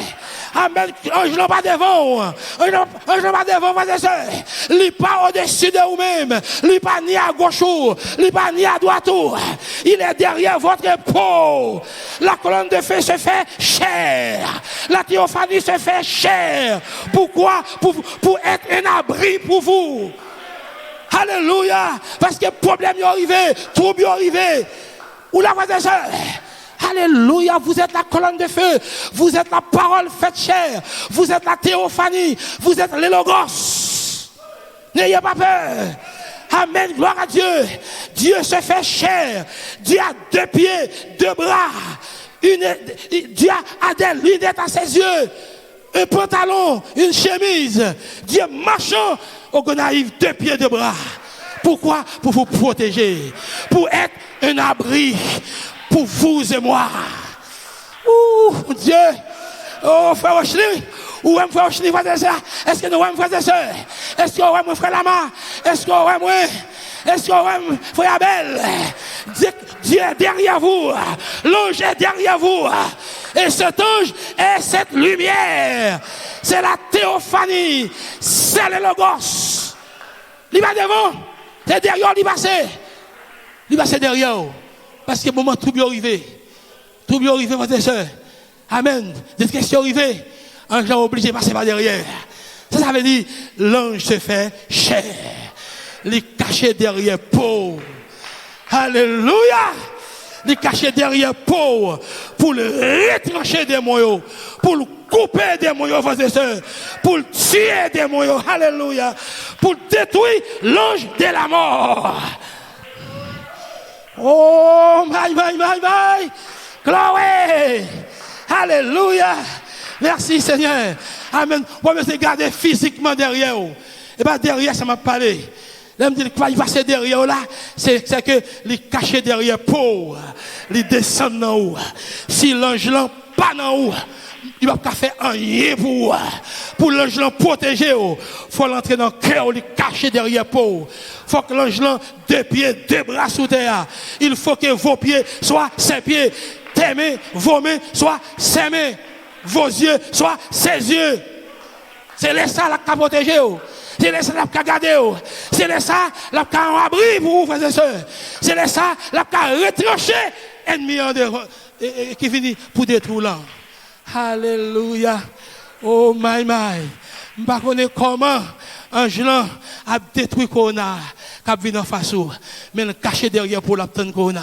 Amen. Ange n'est pas devant. Ange n'est pas devant, frères et sœurs. Il n'est pas au-dessus de vous-même. Il n'est pas ni à gauche, il n'est pas ni à droite. Il est derrière votre peau. La colonne de feu se fait chair. La théophanie se fait chair. Pourquoi? Pour être un abri pour vous. Alléluia. Parce que le problème est arrivé, trouble est arrivé. Ou la frères et sœurs. Alléluia, vous êtes la colonne de feu, vous êtes la parole faite chair, vous êtes la théophanie, vous êtes les logos. N'ayez pas peur. Amen, gloire à Dieu. Dieu se fait chair. Dieu a 2 pieds, 2 bras. Dieu a des lunettes à ses yeux, un pantalon, une chemise. Dieu marchant au Gonaïve, 2 pieds, 2 bras. Pourquoi? Pour vous protéger, pour être un abri. Pour vous et moi. Ouh, Dieu. Oh, frère Ochli. Ou même frère Ochli, frère et sœur. Est-ce que nous aimons frère et sœur? Est-ce que nous aimons frère Lama? Est-ce que nous aimons? Est-ce que nous aimons frère Abel? Dieu est derrière vous. L'ange est derrière vous. Et cet ange est cette lumière. C'est la théophanie. C'est le logos. Il va devant. C'est derrière, il passe. Il passe derrière. Parce que le moment tout bien arrivé. Tout bien arrivé, frères et sœurs. Amen. Des questions arrivées. Un gens obligé de passer par derrière. Ça veut dire, l'ange se fait chair. Il est caché derrière peau. Alléluia. Il est caché derrière peau. Pour le retrancher des moyaux. Pour le couper des moyaux, frères et sœurs. Pour le tuer des moyaux. Alléluia. Pour détruire l'ange de la mort. Oh, my. Glory. Alléluia. Merci, Seigneur. Amen. Moi, je me suis gardé physiquement derrière. Et bien, derrière, ça m'a parlé. Là, me dit qu'il passe derrière là, c'est que les caché derrière peau, les descend dans haut. Si l'ange là pas dans haut, il va pas faire rien pour l'ange là protéger. Faut l'entrer dans le cœur, les cacher derrière peau. Faut que l'ange là 2 pieds, 2 bras sous terre. Il faut que vos pieds soient 5 pieds, tes mains, vos mains soient 5 mains, vos yeux soient 16 yeux. C'est les ça qui a protégé. C'est les ça qui a gardé. C'est les ça qui a abri pour vous, frères et sœurs. C'est les ça qui a retranché ennemi qui finit pour détruire l'homme. Alléluia. Oh my. Je ne sais pas comment ange a détruit Corona, qui a vu en face. Mais il caché derrière pour l'obtenir Corona.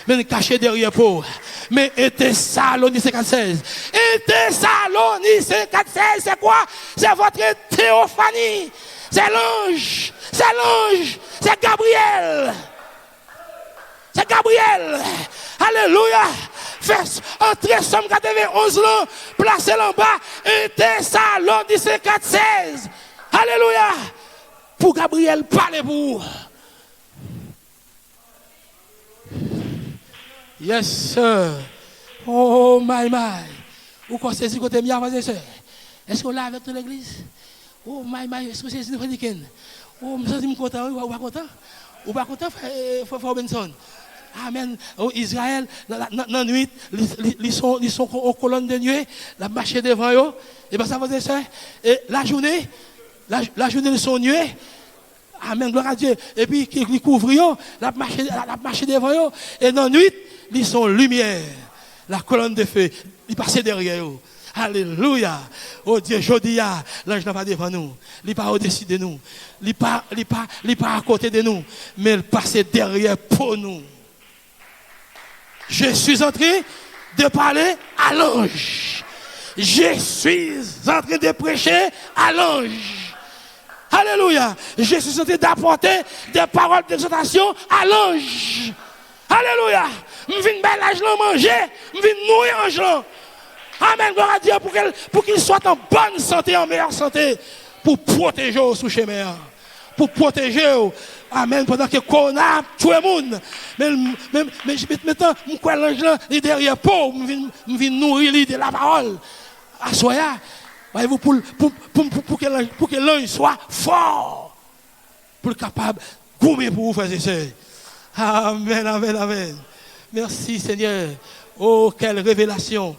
Mais il caché derrière pour. Mais Thessaloniciens 4:16. Et Thessaloniciens 4:16, c'est quoi? C'est votre théophanie. C'est l'ange. C'est l'ange. C'est Gabriel. C'est Gabriel. Alléluia. Faites entrer Somme 91 là, placez en bas. Et Thessaloniciens 4:16. Alléluia. Pour Gabriel, parlez pour. Yes, sir. Oh, my. Vous connaissez côté mien, frères et sœurs? Est-ce qu'on l'a avec toute l'église? Oh, my. Est-ce que c'est une frère? Oh, je suis content. Ou pas content? Ou pas content, frère Benson? Amen. Oh, Israël, dans la nuit, ils sont aux colonnes de nuée, la marche devant eux. Et bien, ça, frères et sœurs. Et la journée, ils sont nuées. Amen, gloire à Dieu. Et puis, ils couvrent, la marche devant eux. Et dans la nuit, ils sont lumière. La colonne de feu, ils passent derrière eux. Alléluia. Oh Dieu, je dis, l'ange n'est pas devant nous. Il n'est pas au-dessus de nous. Il n'est pas à côté de nous. Mais il passe derrière pour nous. Je suis en train de parler à l'ange. Je suis en train de prêcher à l'ange. Alléluia. Je suis en train d'apporter des paroles d'exhortation à l'ange. Alléluia. Je viens de l'ange manger. Je viens de nourrir l'ange. Amen, gloire à Dieu, pour qu'il soit en bonne santé, en meilleure santé, pour protéger sous chemin. Pour protéger. Amen, pendant que Corona tout le monde. Mais maintenant, je crois l'ange là, il est derrière pour, je viens nourrir de la parole. À soya, voyez-vous, pour que l'ange soit fort, pour être capable de gommer pour vous, frères et sœurs. Amen, amen, amen. Merci Seigneur. Oh, quelle révélation.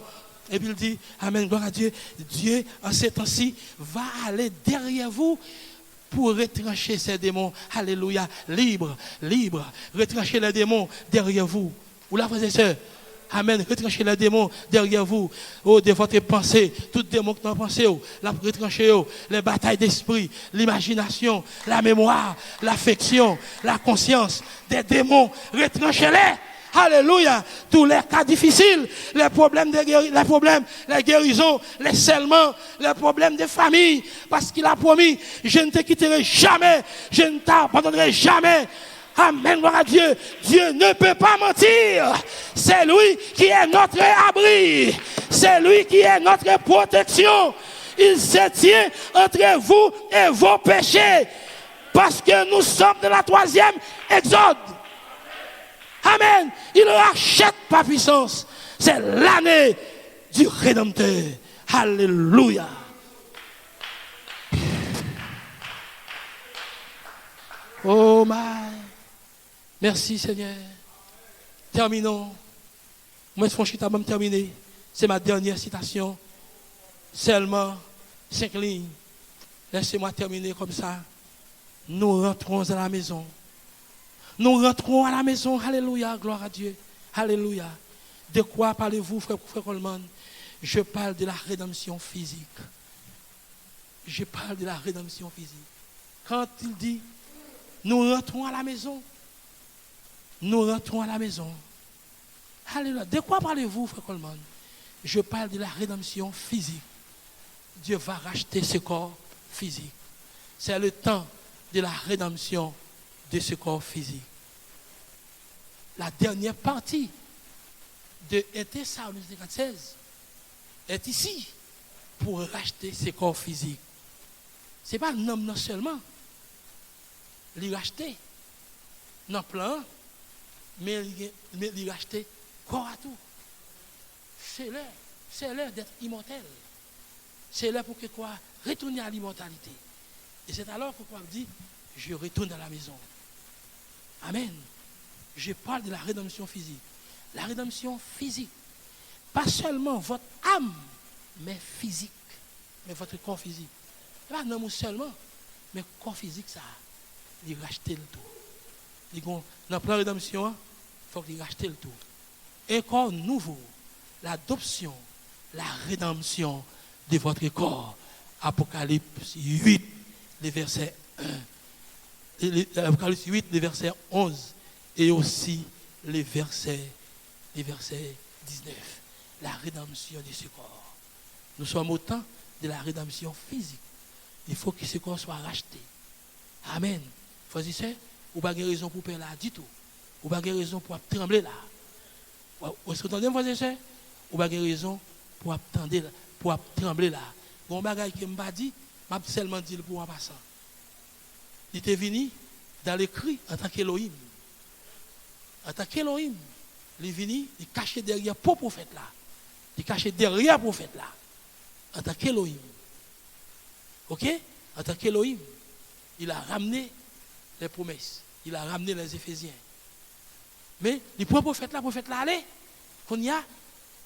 Et puis il dit, amen, gloire à Dieu. Dieu, en ces temps-ci, va aller derrière vous pour retrancher ces démons. Alléluia. Libre, libre. Retrancher les démons derrière vous. Ou là, frères et sœurs. Amen. Retrancher les démons derrière vous. Oh, de votre pensée. Tout démon que vous pensez. La retrancher. Les batailles d'esprit. L'imagination. La mémoire. L'affection. La conscience. Des démons. Retranchez-les. Alléluia. Tous les cas difficiles, les problèmes, les guérisons, les scellements, les problèmes de famille. Parce qu'il a promis, je ne te quitterai jamais, je ne t'abandonnerai jamais. Amen, gloire à Dieu. Dieu ne peut pas mentir. C'est lui qui est notre abri. C'est lui qui est notre protection. Il se tient entre vous et vos péchés. Parce que nous sommes dans la 3e Exode. Amen. Il rachète par puissance. C'est l'année du Rédempteur. Alléluia. Oh my. Merci Seigneur. Terminons. Moi, je suis terminé. C'est ma dernière citation. Seulement 5 lignes. Laissez-moi terminer comme ça. Nous rentrons à la maison. Nous rentrons à la maison. Alléluia. Gloire à Dieu. Alléluia. De quoi parlez-vous, frère Coleman? Je parle de la rédemption physique. Je parle de la rédemption physique. Quand il dit, nous rentrons à la maison. Nous rentrons à la maison. Alléluia. De quoi parlez-vous, frère Coleman? Je parle de la rédemption physique. Dieu va racheter ce corps physique. C'est le temps de la rédemption de ce corps physique. La dernière partie de Thessaloniciens 16 est ici pour racheter ce corps physique. Ce n'est pas un homme non seulement. Il racheter non plein, mais il racheter corps à tout. C'est l'heure d'être immortel. C'est l'heure pour que quoi retourner à l'immortalité. Et c'est alors que quoi dit, je retourne à la maison. Amen. Je parle de la rédemption physique. La rédemption physique. Pas seulement votre âme, mais physique. Mais votre corps physique. Pas un homme seulement, mais corps physique, ça. Il racheter le tout. Dans le plan de rédemption, il faut qu'il rachète le tout. Un corps nouveau. L'adoption, la rédemption de votre corps. Apocalypse 8, le verset 1. Apocalypse 8, le verset 11. Et aussi le verset 19. La rédemption de ce corps. Nous sommes au temps de la rédemption physique. Il faut que ce corps soit racheté. Amen. Frères et sœurs, vous n'avez pas raison pour faire là du tout. Vous n'avez pas raison pour trembler là. Est-ce que vous entendez, frères et sœurs? Vous n'avez pas raison pour trembler là. Bon bagage qui m'a dit, m'a seulement dit pour en passant. Il était venu dans l'écrit en tant qu'Élohim. En tant qu'Élohim, il est venu, il cachait derrière pour prophète là. Il cachait derrière prophète là. En tant qu'Élohim. Ok? En tant qu'Élohim, il a ramené les promesses. Il a ramené les Éphésiens. Mais le prophète là, allez, qu'on y a,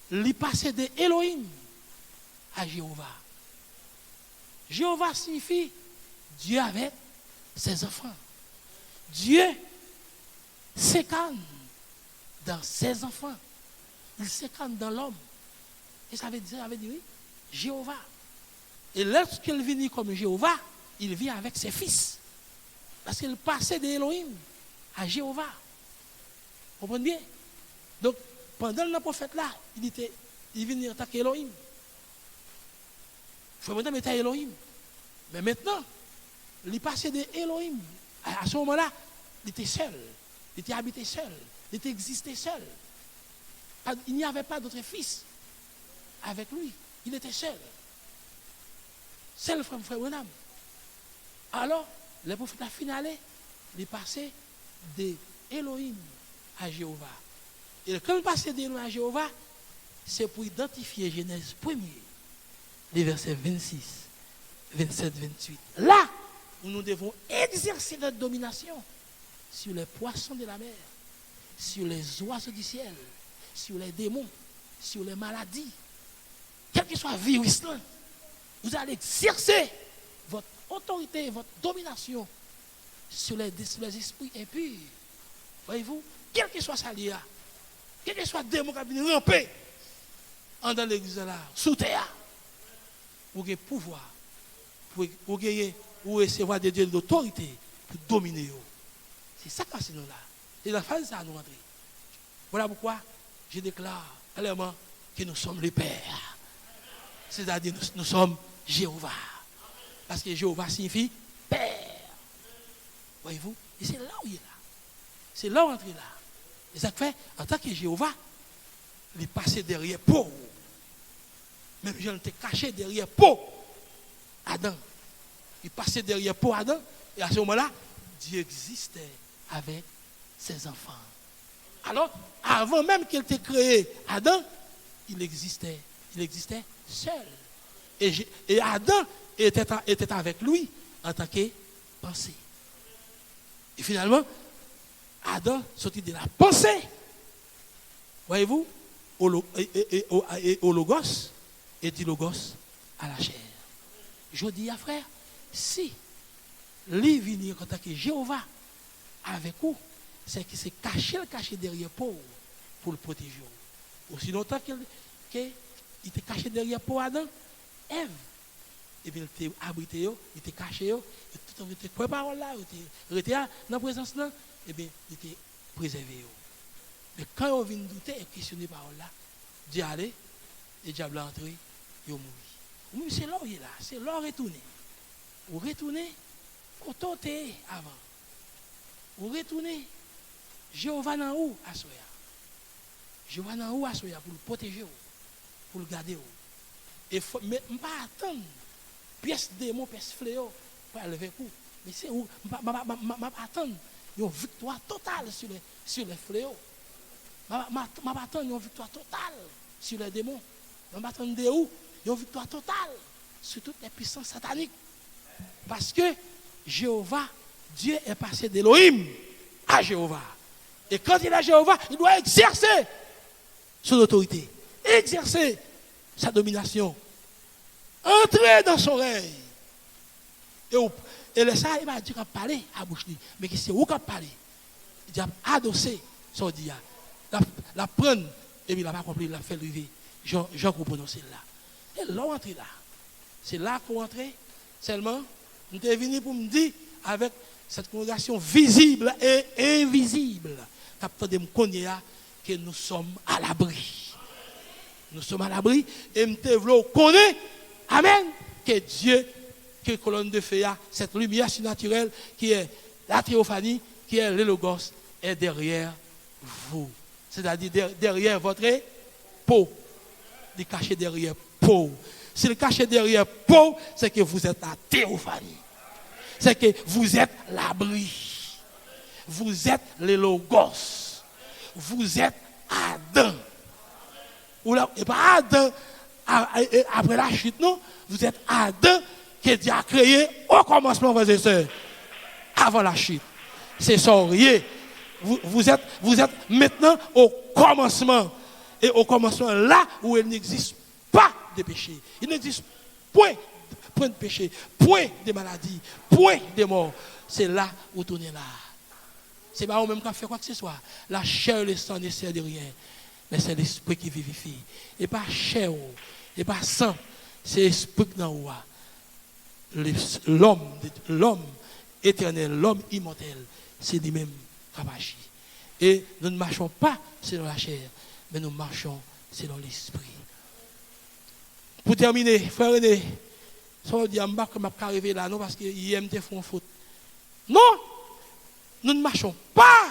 il passait de Elohim à Jéhovah. Jéhovah signifie Dieu avec ses enfants. Dieu s'écane dans ses enfants. Il s'écane dans l'homme. Et ça veut dire oui, Jéhovah. Et lorsqu'il vient comme Jéhovah, il vit avec ses fils. Parce qu'il passait de Elohim à Jéhovah. Vous comprenez bien? Donc, pendant le prophète là, il venait en tant qu'Elohim. Il faut maintenant mettre Elohim. Mais maintenant, il passait de Elohim. À ce moment-là, il était seul. Il était habité seul. Il était existé seul. Il n'y avait pas d'autres fils. avec lui. Il était seul. Seul frère Branham. Alors, le prophète a finalé, il est passé de Elohim à Jéhovah. Et quand il passe d'Elohim à Jéhovah, c'est pour identifier Genèse 1er, les versets 26, 27, 28. Là où nous devons exercer notre domination sur les poissons de la mer, sur les oiseaux du ciel, sur les démons, sur les maladies, quel que soit le virus, vous allez exercer votre autorité, votre domination sur les esprits impurs. Voyez-vous, quel que soit ça lié, quel que soit le démon qui a venu ramper en dans l'église là, sous terre, vous avez pouvoir, vous recevoir des dieux d'autorité pour dominer. C'est ça que c'est nous là. C'est la phase ça nous rentrer. Voilà pourquoi je déclare clairement que nous sommes les pères. C'est-à-dire nous sommes Jéhovah. Parce que Jéhovah signifie père. Voyez-vous? Et c'est là où il est là. C'est là où on entre là. Et ça fait, en tant que Jéhovah, il est passé derrière Paul. Même Jean était caché derrière Paul. Adam. Il passait derrière Paul Adam. Et à ce moment-là, Dieu existait avec ses enfants. Alors, avant même qu'il ait créé Adam, il existait seul. Et Adam était avec lui en tant que pensée. Et finalement, Adam sortit de la pensée, voyez-vous, au logos, et du logos à la chair. Je dis à frère, si lui venir en tant que Jéhovah avec vous, c'est qu'il s'est caché derrière Paul pour le protéger. Aussi longtemps qu'il était caché derrière Paul Adam, Ève, et bien il était abrité, il était caché, et tout le temps il était parole là, il était dans la présence là, et bien il était préservé. Mais quand on vient douter et questionner parole là, Dieu allait, et le diable est entré, il est mort. Oui, c'est là où il est là, c'est là où retourner. Vous retournez, au côté avant. Vous retournez, Jéhovah dans où à Soya. Jéhovah dans où à Soya pour le protéger, pour le garder. Mais je ne vais pas attendre pièce démon, pièce fléau pour lever coup. Mais c'est où je ne vais pas attendre une victoire totale sur les fléaux. Je ne vais pas attendre une victoire totale sur les démons. Je ne vais pas attendre une victoire totale sur toutes les puissances sataniques. Parce que Jéhovah, Dieu est passé d'Elohim à Jéhovah. Et quand il est Jéhovah, il doit exercer son autorité, exercer sa domination, entrer dans son règne. Et le ça, il va dire qu'il parler à bouche, mais que c'est où qu'il parle. Il a adossé son dia, la prendre, et puis il n'a pas compris, il l'a fait lever. Jean comprend c'est là. Et là, on entre là. C'est là qu'on entre. Seulement, nous sommes venus pour me dire, avec cette congrégation visible et invisible, que nous sommes à l'abri. Nous sommes à l'abri et nous devons connaître, amen, que Dieu, que colonne de feu, cette lumière surnaturelle qui est la théophanie, qui est le logos, est derrière vous. C'est-à-dire derrière votre peau. Il est caché derrière peau. S'il est caché derrière peau, c'est que vous êtes la théophanie. C'est que vous êtes l'abri. Vous êtes le logos. Vous êtes Adam. Et pas Adam après la chute, non. Vous êtes Adam que Dieu a créé au commencement, frères et sœurs. Avant la chute. C'est sorcier. Vous êtes maintenant au commencement. Et au commencement, là où il n'existe pas de péché. Il n'existe point de péché, point de maladie, point de mort. C'est là où on est là. C'est pas même qu'on fait quoi que ce soit. La chair et le sang ne sert de rien. Mais c'est l'esprit qui vivifie. Et pas chair, et pas sang. C'est l'esprit qui dans l'homme éternel, l'homme immortel. C'est lui-même qui a agi. Et nous ne marchons pas selon la chair, mais nous marchons selon l'esprit. Pour terminer, frère René, ça veut dire que je ne vais pas arriver là, non, parce qu'il aime te faire faute. Non, nous ne marchons pas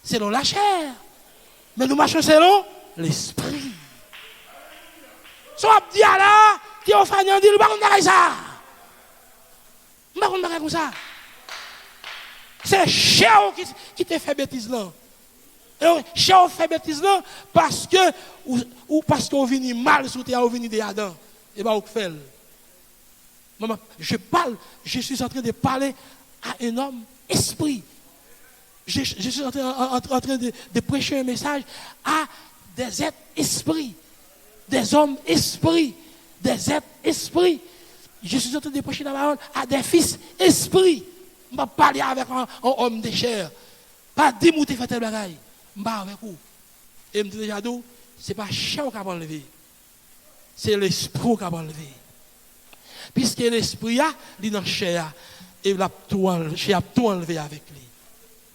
selon la chair, mais nous marchons selon l'esprit. soit dit là, qui ont fait un dit, pas comme ça. Pas comme ça. C'est Chéo qui te fait bêtise là. Chéo fait bêtise là parce que parce qu'on vient mal sous terre, on vient de Adam. Et bien, on fait. Maman, je suis en train de parler à un homme esprit. Je suis en train de prêcher un message à des êtres esprits, des hommes esprits, des êtres esprits. Je suis en train de prêcher la parole à des fils esprits. Je ne vais pas parler avec un homme de chair. Pas dire que tu fais tel bagaille. Je ne vais pas avec vous. Et je me dis déjà, ce n'est pas chair qui va enlever. C'est l'esprit qui va enlever. Puisque l'esprit a, il est dans la chair. Et il a tout enlevé avec lui.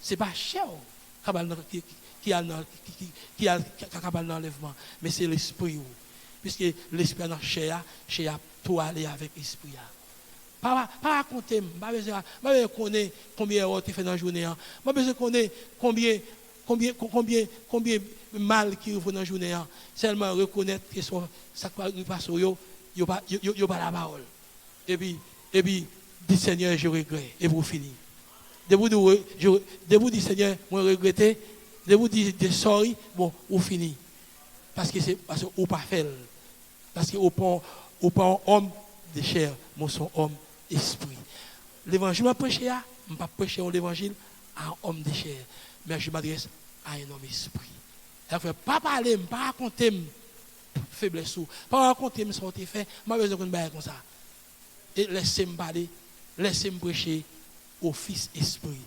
Ce n'est pas chair qui a l'enlèvement. Mais c'est l'esprit. Puisque l'esprit est dans la chair a tout allé avec l'esprit. Pas raconter, pas besoin de connaître combien de tu fais dans la journée. Pas besoin de connaître combien de mal qui fait dans la journée. Seulement reconnaître que ça passe au yo, il n'y a pas la parole. Et puis, dit Seigneur, je regrette. Et vous finissez. De vous dire Seigneur, moi regretter. De vous dire sorry, bon, vous finissez. Parce que vous pas fait. Parce que vous pas un homme de chair, moi son homme esprit. L'évangile m'a prêché, je ne pas prêcher l'évangile à un homme de chair, mais je m'adresse à un homme esprit. Il ne faut pas parler, pas raconter faiblesse, pas raconter ce que tu fait, je besoin de me comme ça. Et laissez-moi parler, laissez-moi prêcher au Fils esprit.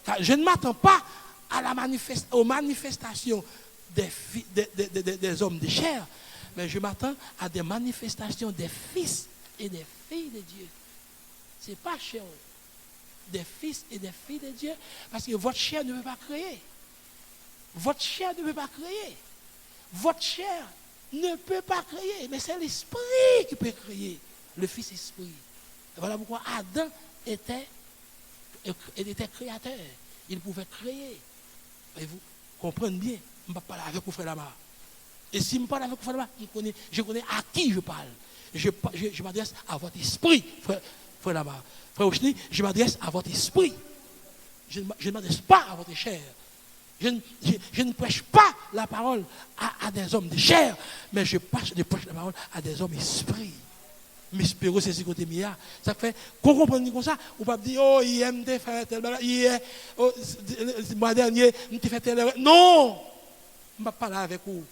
Car je ne m'attends pas à aux manifestations des hommes de chair, mais je m'attends à des manifestations des fils et des filles de Dieu. Ce n'est pas cher. Des fils et des filles de Dieu, parce que votre chair ne peut pas créer. Votre chair ne peut pas créer. Votre chair ne peut pas créer, mais c'est l'esprit qui peut créer, le Fils esprit. Voilà pourquoi Adam était créateur. Il pouvait créer. Et vous comprenez bien, je ne vais pas parler avec vous, frère Lamar. Et si je ne parle avec vous, frère Lamar, je connais à qui je parle. Je m'adresse à votre esprit, frère Lamar. Frère Ochni, je m'adresse à votre esprit. Je ne m'adresse pas à votre chair. Je ne prêche pas la parole à des hommes de chair, mais je prêche la parole à des hommes esprits. Mais espérons c'est ce côté mia. Ça fait qu'on comprenne comme ça, ou pas dire oh il aime te faire tel bagage, hier le mois dernier, me fait tel non. Je ne vais pas parler avec vous.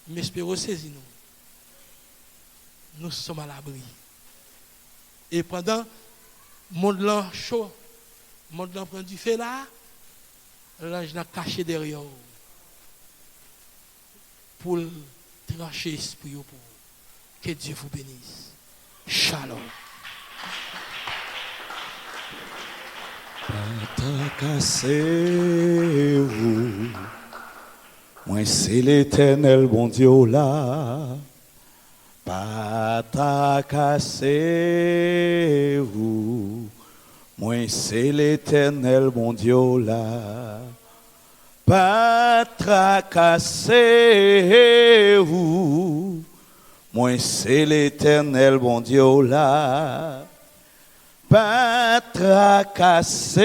Mais espérons saisir nous. Nous sommes à l'abri. Et pendant le monde là chaud, le monde là prend du feu là, l'ange l'a caché derrière pour trancher l'esprit pour vous. Que Dieu vous bénisse. Shalom. Cassez-vous. Moi c'est l'Éternel bon Dieu là. Pas cassez-vous. Moi c'est l'Éternel bon Dieu là. Pas tracassez-vous. Moi c'est l'Éternel bon Dieu là. Pas tracassez-vous.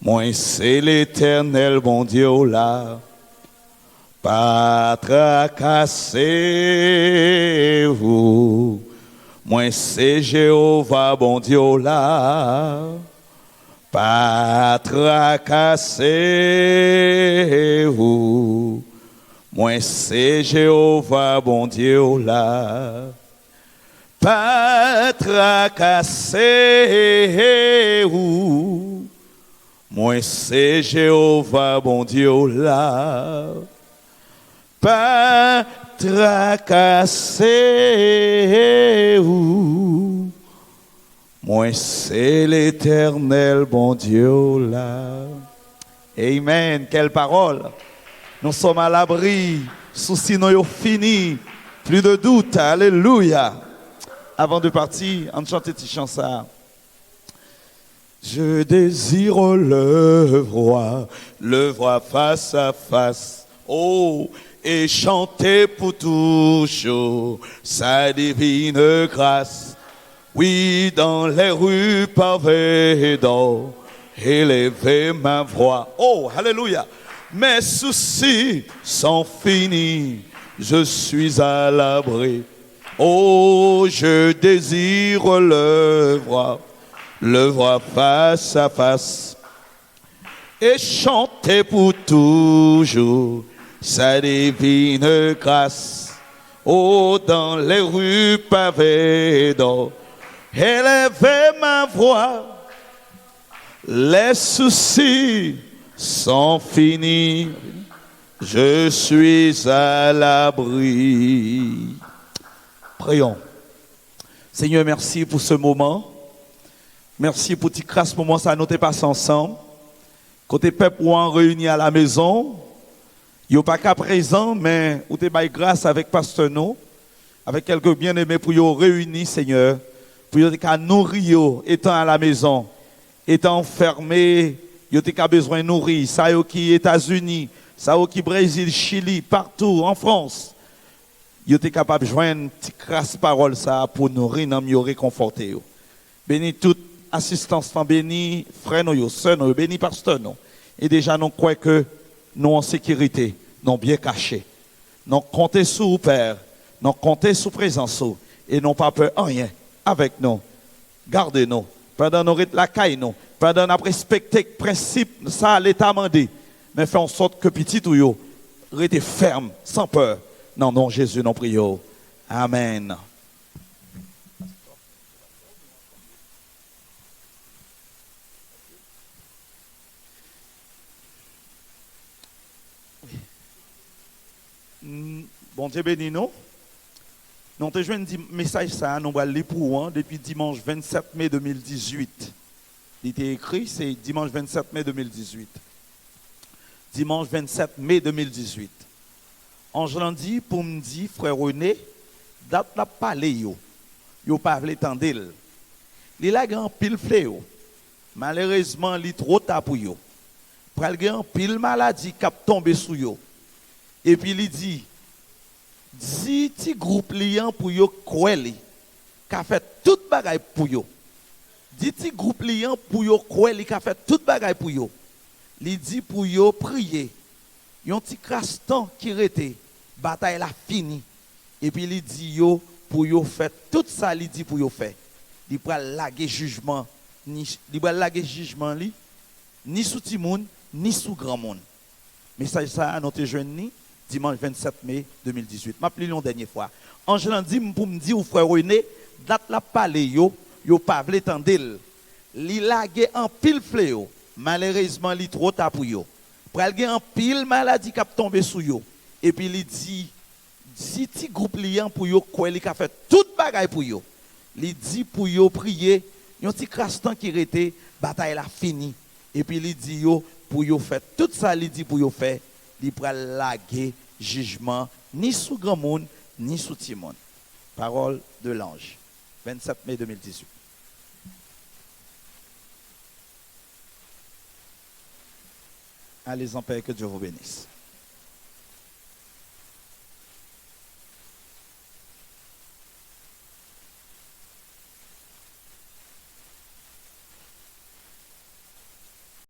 Moi c'est l'Éternel bon Dieu là. Pas tracassez-vous. Moi c'est Jéhovah bon Dieu là. Pas tracassez-vous. Moi c'est Jéhovah bon Dieu là. Pas tracassez-vous. Moi c'est Jéhovah bon Dieu là. Pas tracassez-vous. Moi c'est l'Éternel bon Dieu là. Amen. Quelle parole. Nous sommes à l'abri. Soucis nous fini. Plus de doute. Alléluia. Avant de partir, on chante cette chanson. Je désire le voir face à face. Oh, et chanter pour toujours sa divine grâce. Oui, dans les rues pavées d'or, élever ma voix. Oh, alléluia. Mes soucis sont finis, je suis à l'abri. Oh, je désire le voir face à face. Et chanter pour toujours sa divine grâce. Oh, dans les rues pavées d'or, élever ma voix. Les soucis sont finis, je suis à l'abri. Prions. Seigneur, merci pour ce moment. Merci pour cette grâce moment, ça nous passé ensemble. Côté peuple ou en réuni à la maison, il n'y a pas qu'à présent, mais où tu es grâce avec pasteur nous, avec quelques bien-aimés pour nous réunir, Seigneur, pour nous nourrir étant à la maison, étant enfermé, vous avez besoin de nourrir. Ça qui États-Unis, ça qui Brésil, Chili, partout en France. Vous êtes capable de joindre une petite grâce parole ça pour nourrir, nous réconforter. Bénis toute assistance, bénis frères nous, sœurs nous, bénis pasteur nous. Et déjà nous croyons que nous en sécurité, nous bien cachés. Nous comptons sur vous, Père, nous comptons sur présence et non pas peur rien avec nous. Gardez-nous. Pendant nous la caille nous, pendant nous respecter le principe, ça l'État mandé, mais fait en sorte que petit ou yo, restez ferme, sans peur. Non, non, Jésus, nous prions. Amen. Bon Dieu béni nous. Nous avons joué un message ça, nous allons lire pour depuis dimanche 27 mai 2018. Il était écrit, c'est dimanche 27 mai 2018. Dimanche 27 mai 2018. Ange dit pour me dire, frère René, date la parler yo. Yo pas vle tendel. Il a grand pile fléau. Malheureusement, il trop tard pour yo. Pral grand pile maladie cap tomber sous yo. Et puis il dit ti groupe liant pour yo kweli qu'a fait toute bagaille pour yo. Ti groupe liant pour yo kweli qu'a fait toute bagaille pour yo. Il dit pour yo prier. Yon ti crastan qui rete bataille la fini. Et puis il dit yo pour yo faire tout ça il dit pour yo faire. Il pral laguer jugement ni ni sous ti moun ni sous grand monde. Message ça nous te joindre dimanche 27 mai 2018. M'appelé une dernière fois. Ange dit pour me dire au frère René, date la parler yo pas vle tendel. Li lage en pile fléau. Malheureusement, li trop tard pour yo. Pral gen en pile maladie qui tomber sous yo. Et puis il dit si ti groupe liant pour yo quoi li ka fait toute bagaille pour yo. Il dit pour yo prier, yon ti crastan qui rete bataille la fini. Et puis il dit yo pour yo faire tout ça il dit pour yo faire, il pral laguer jugement ni sous grand monde ni sous petit monde. Parole de l'ange. 27 mai 2018. Allez en paix, que Dieu vous bénisse.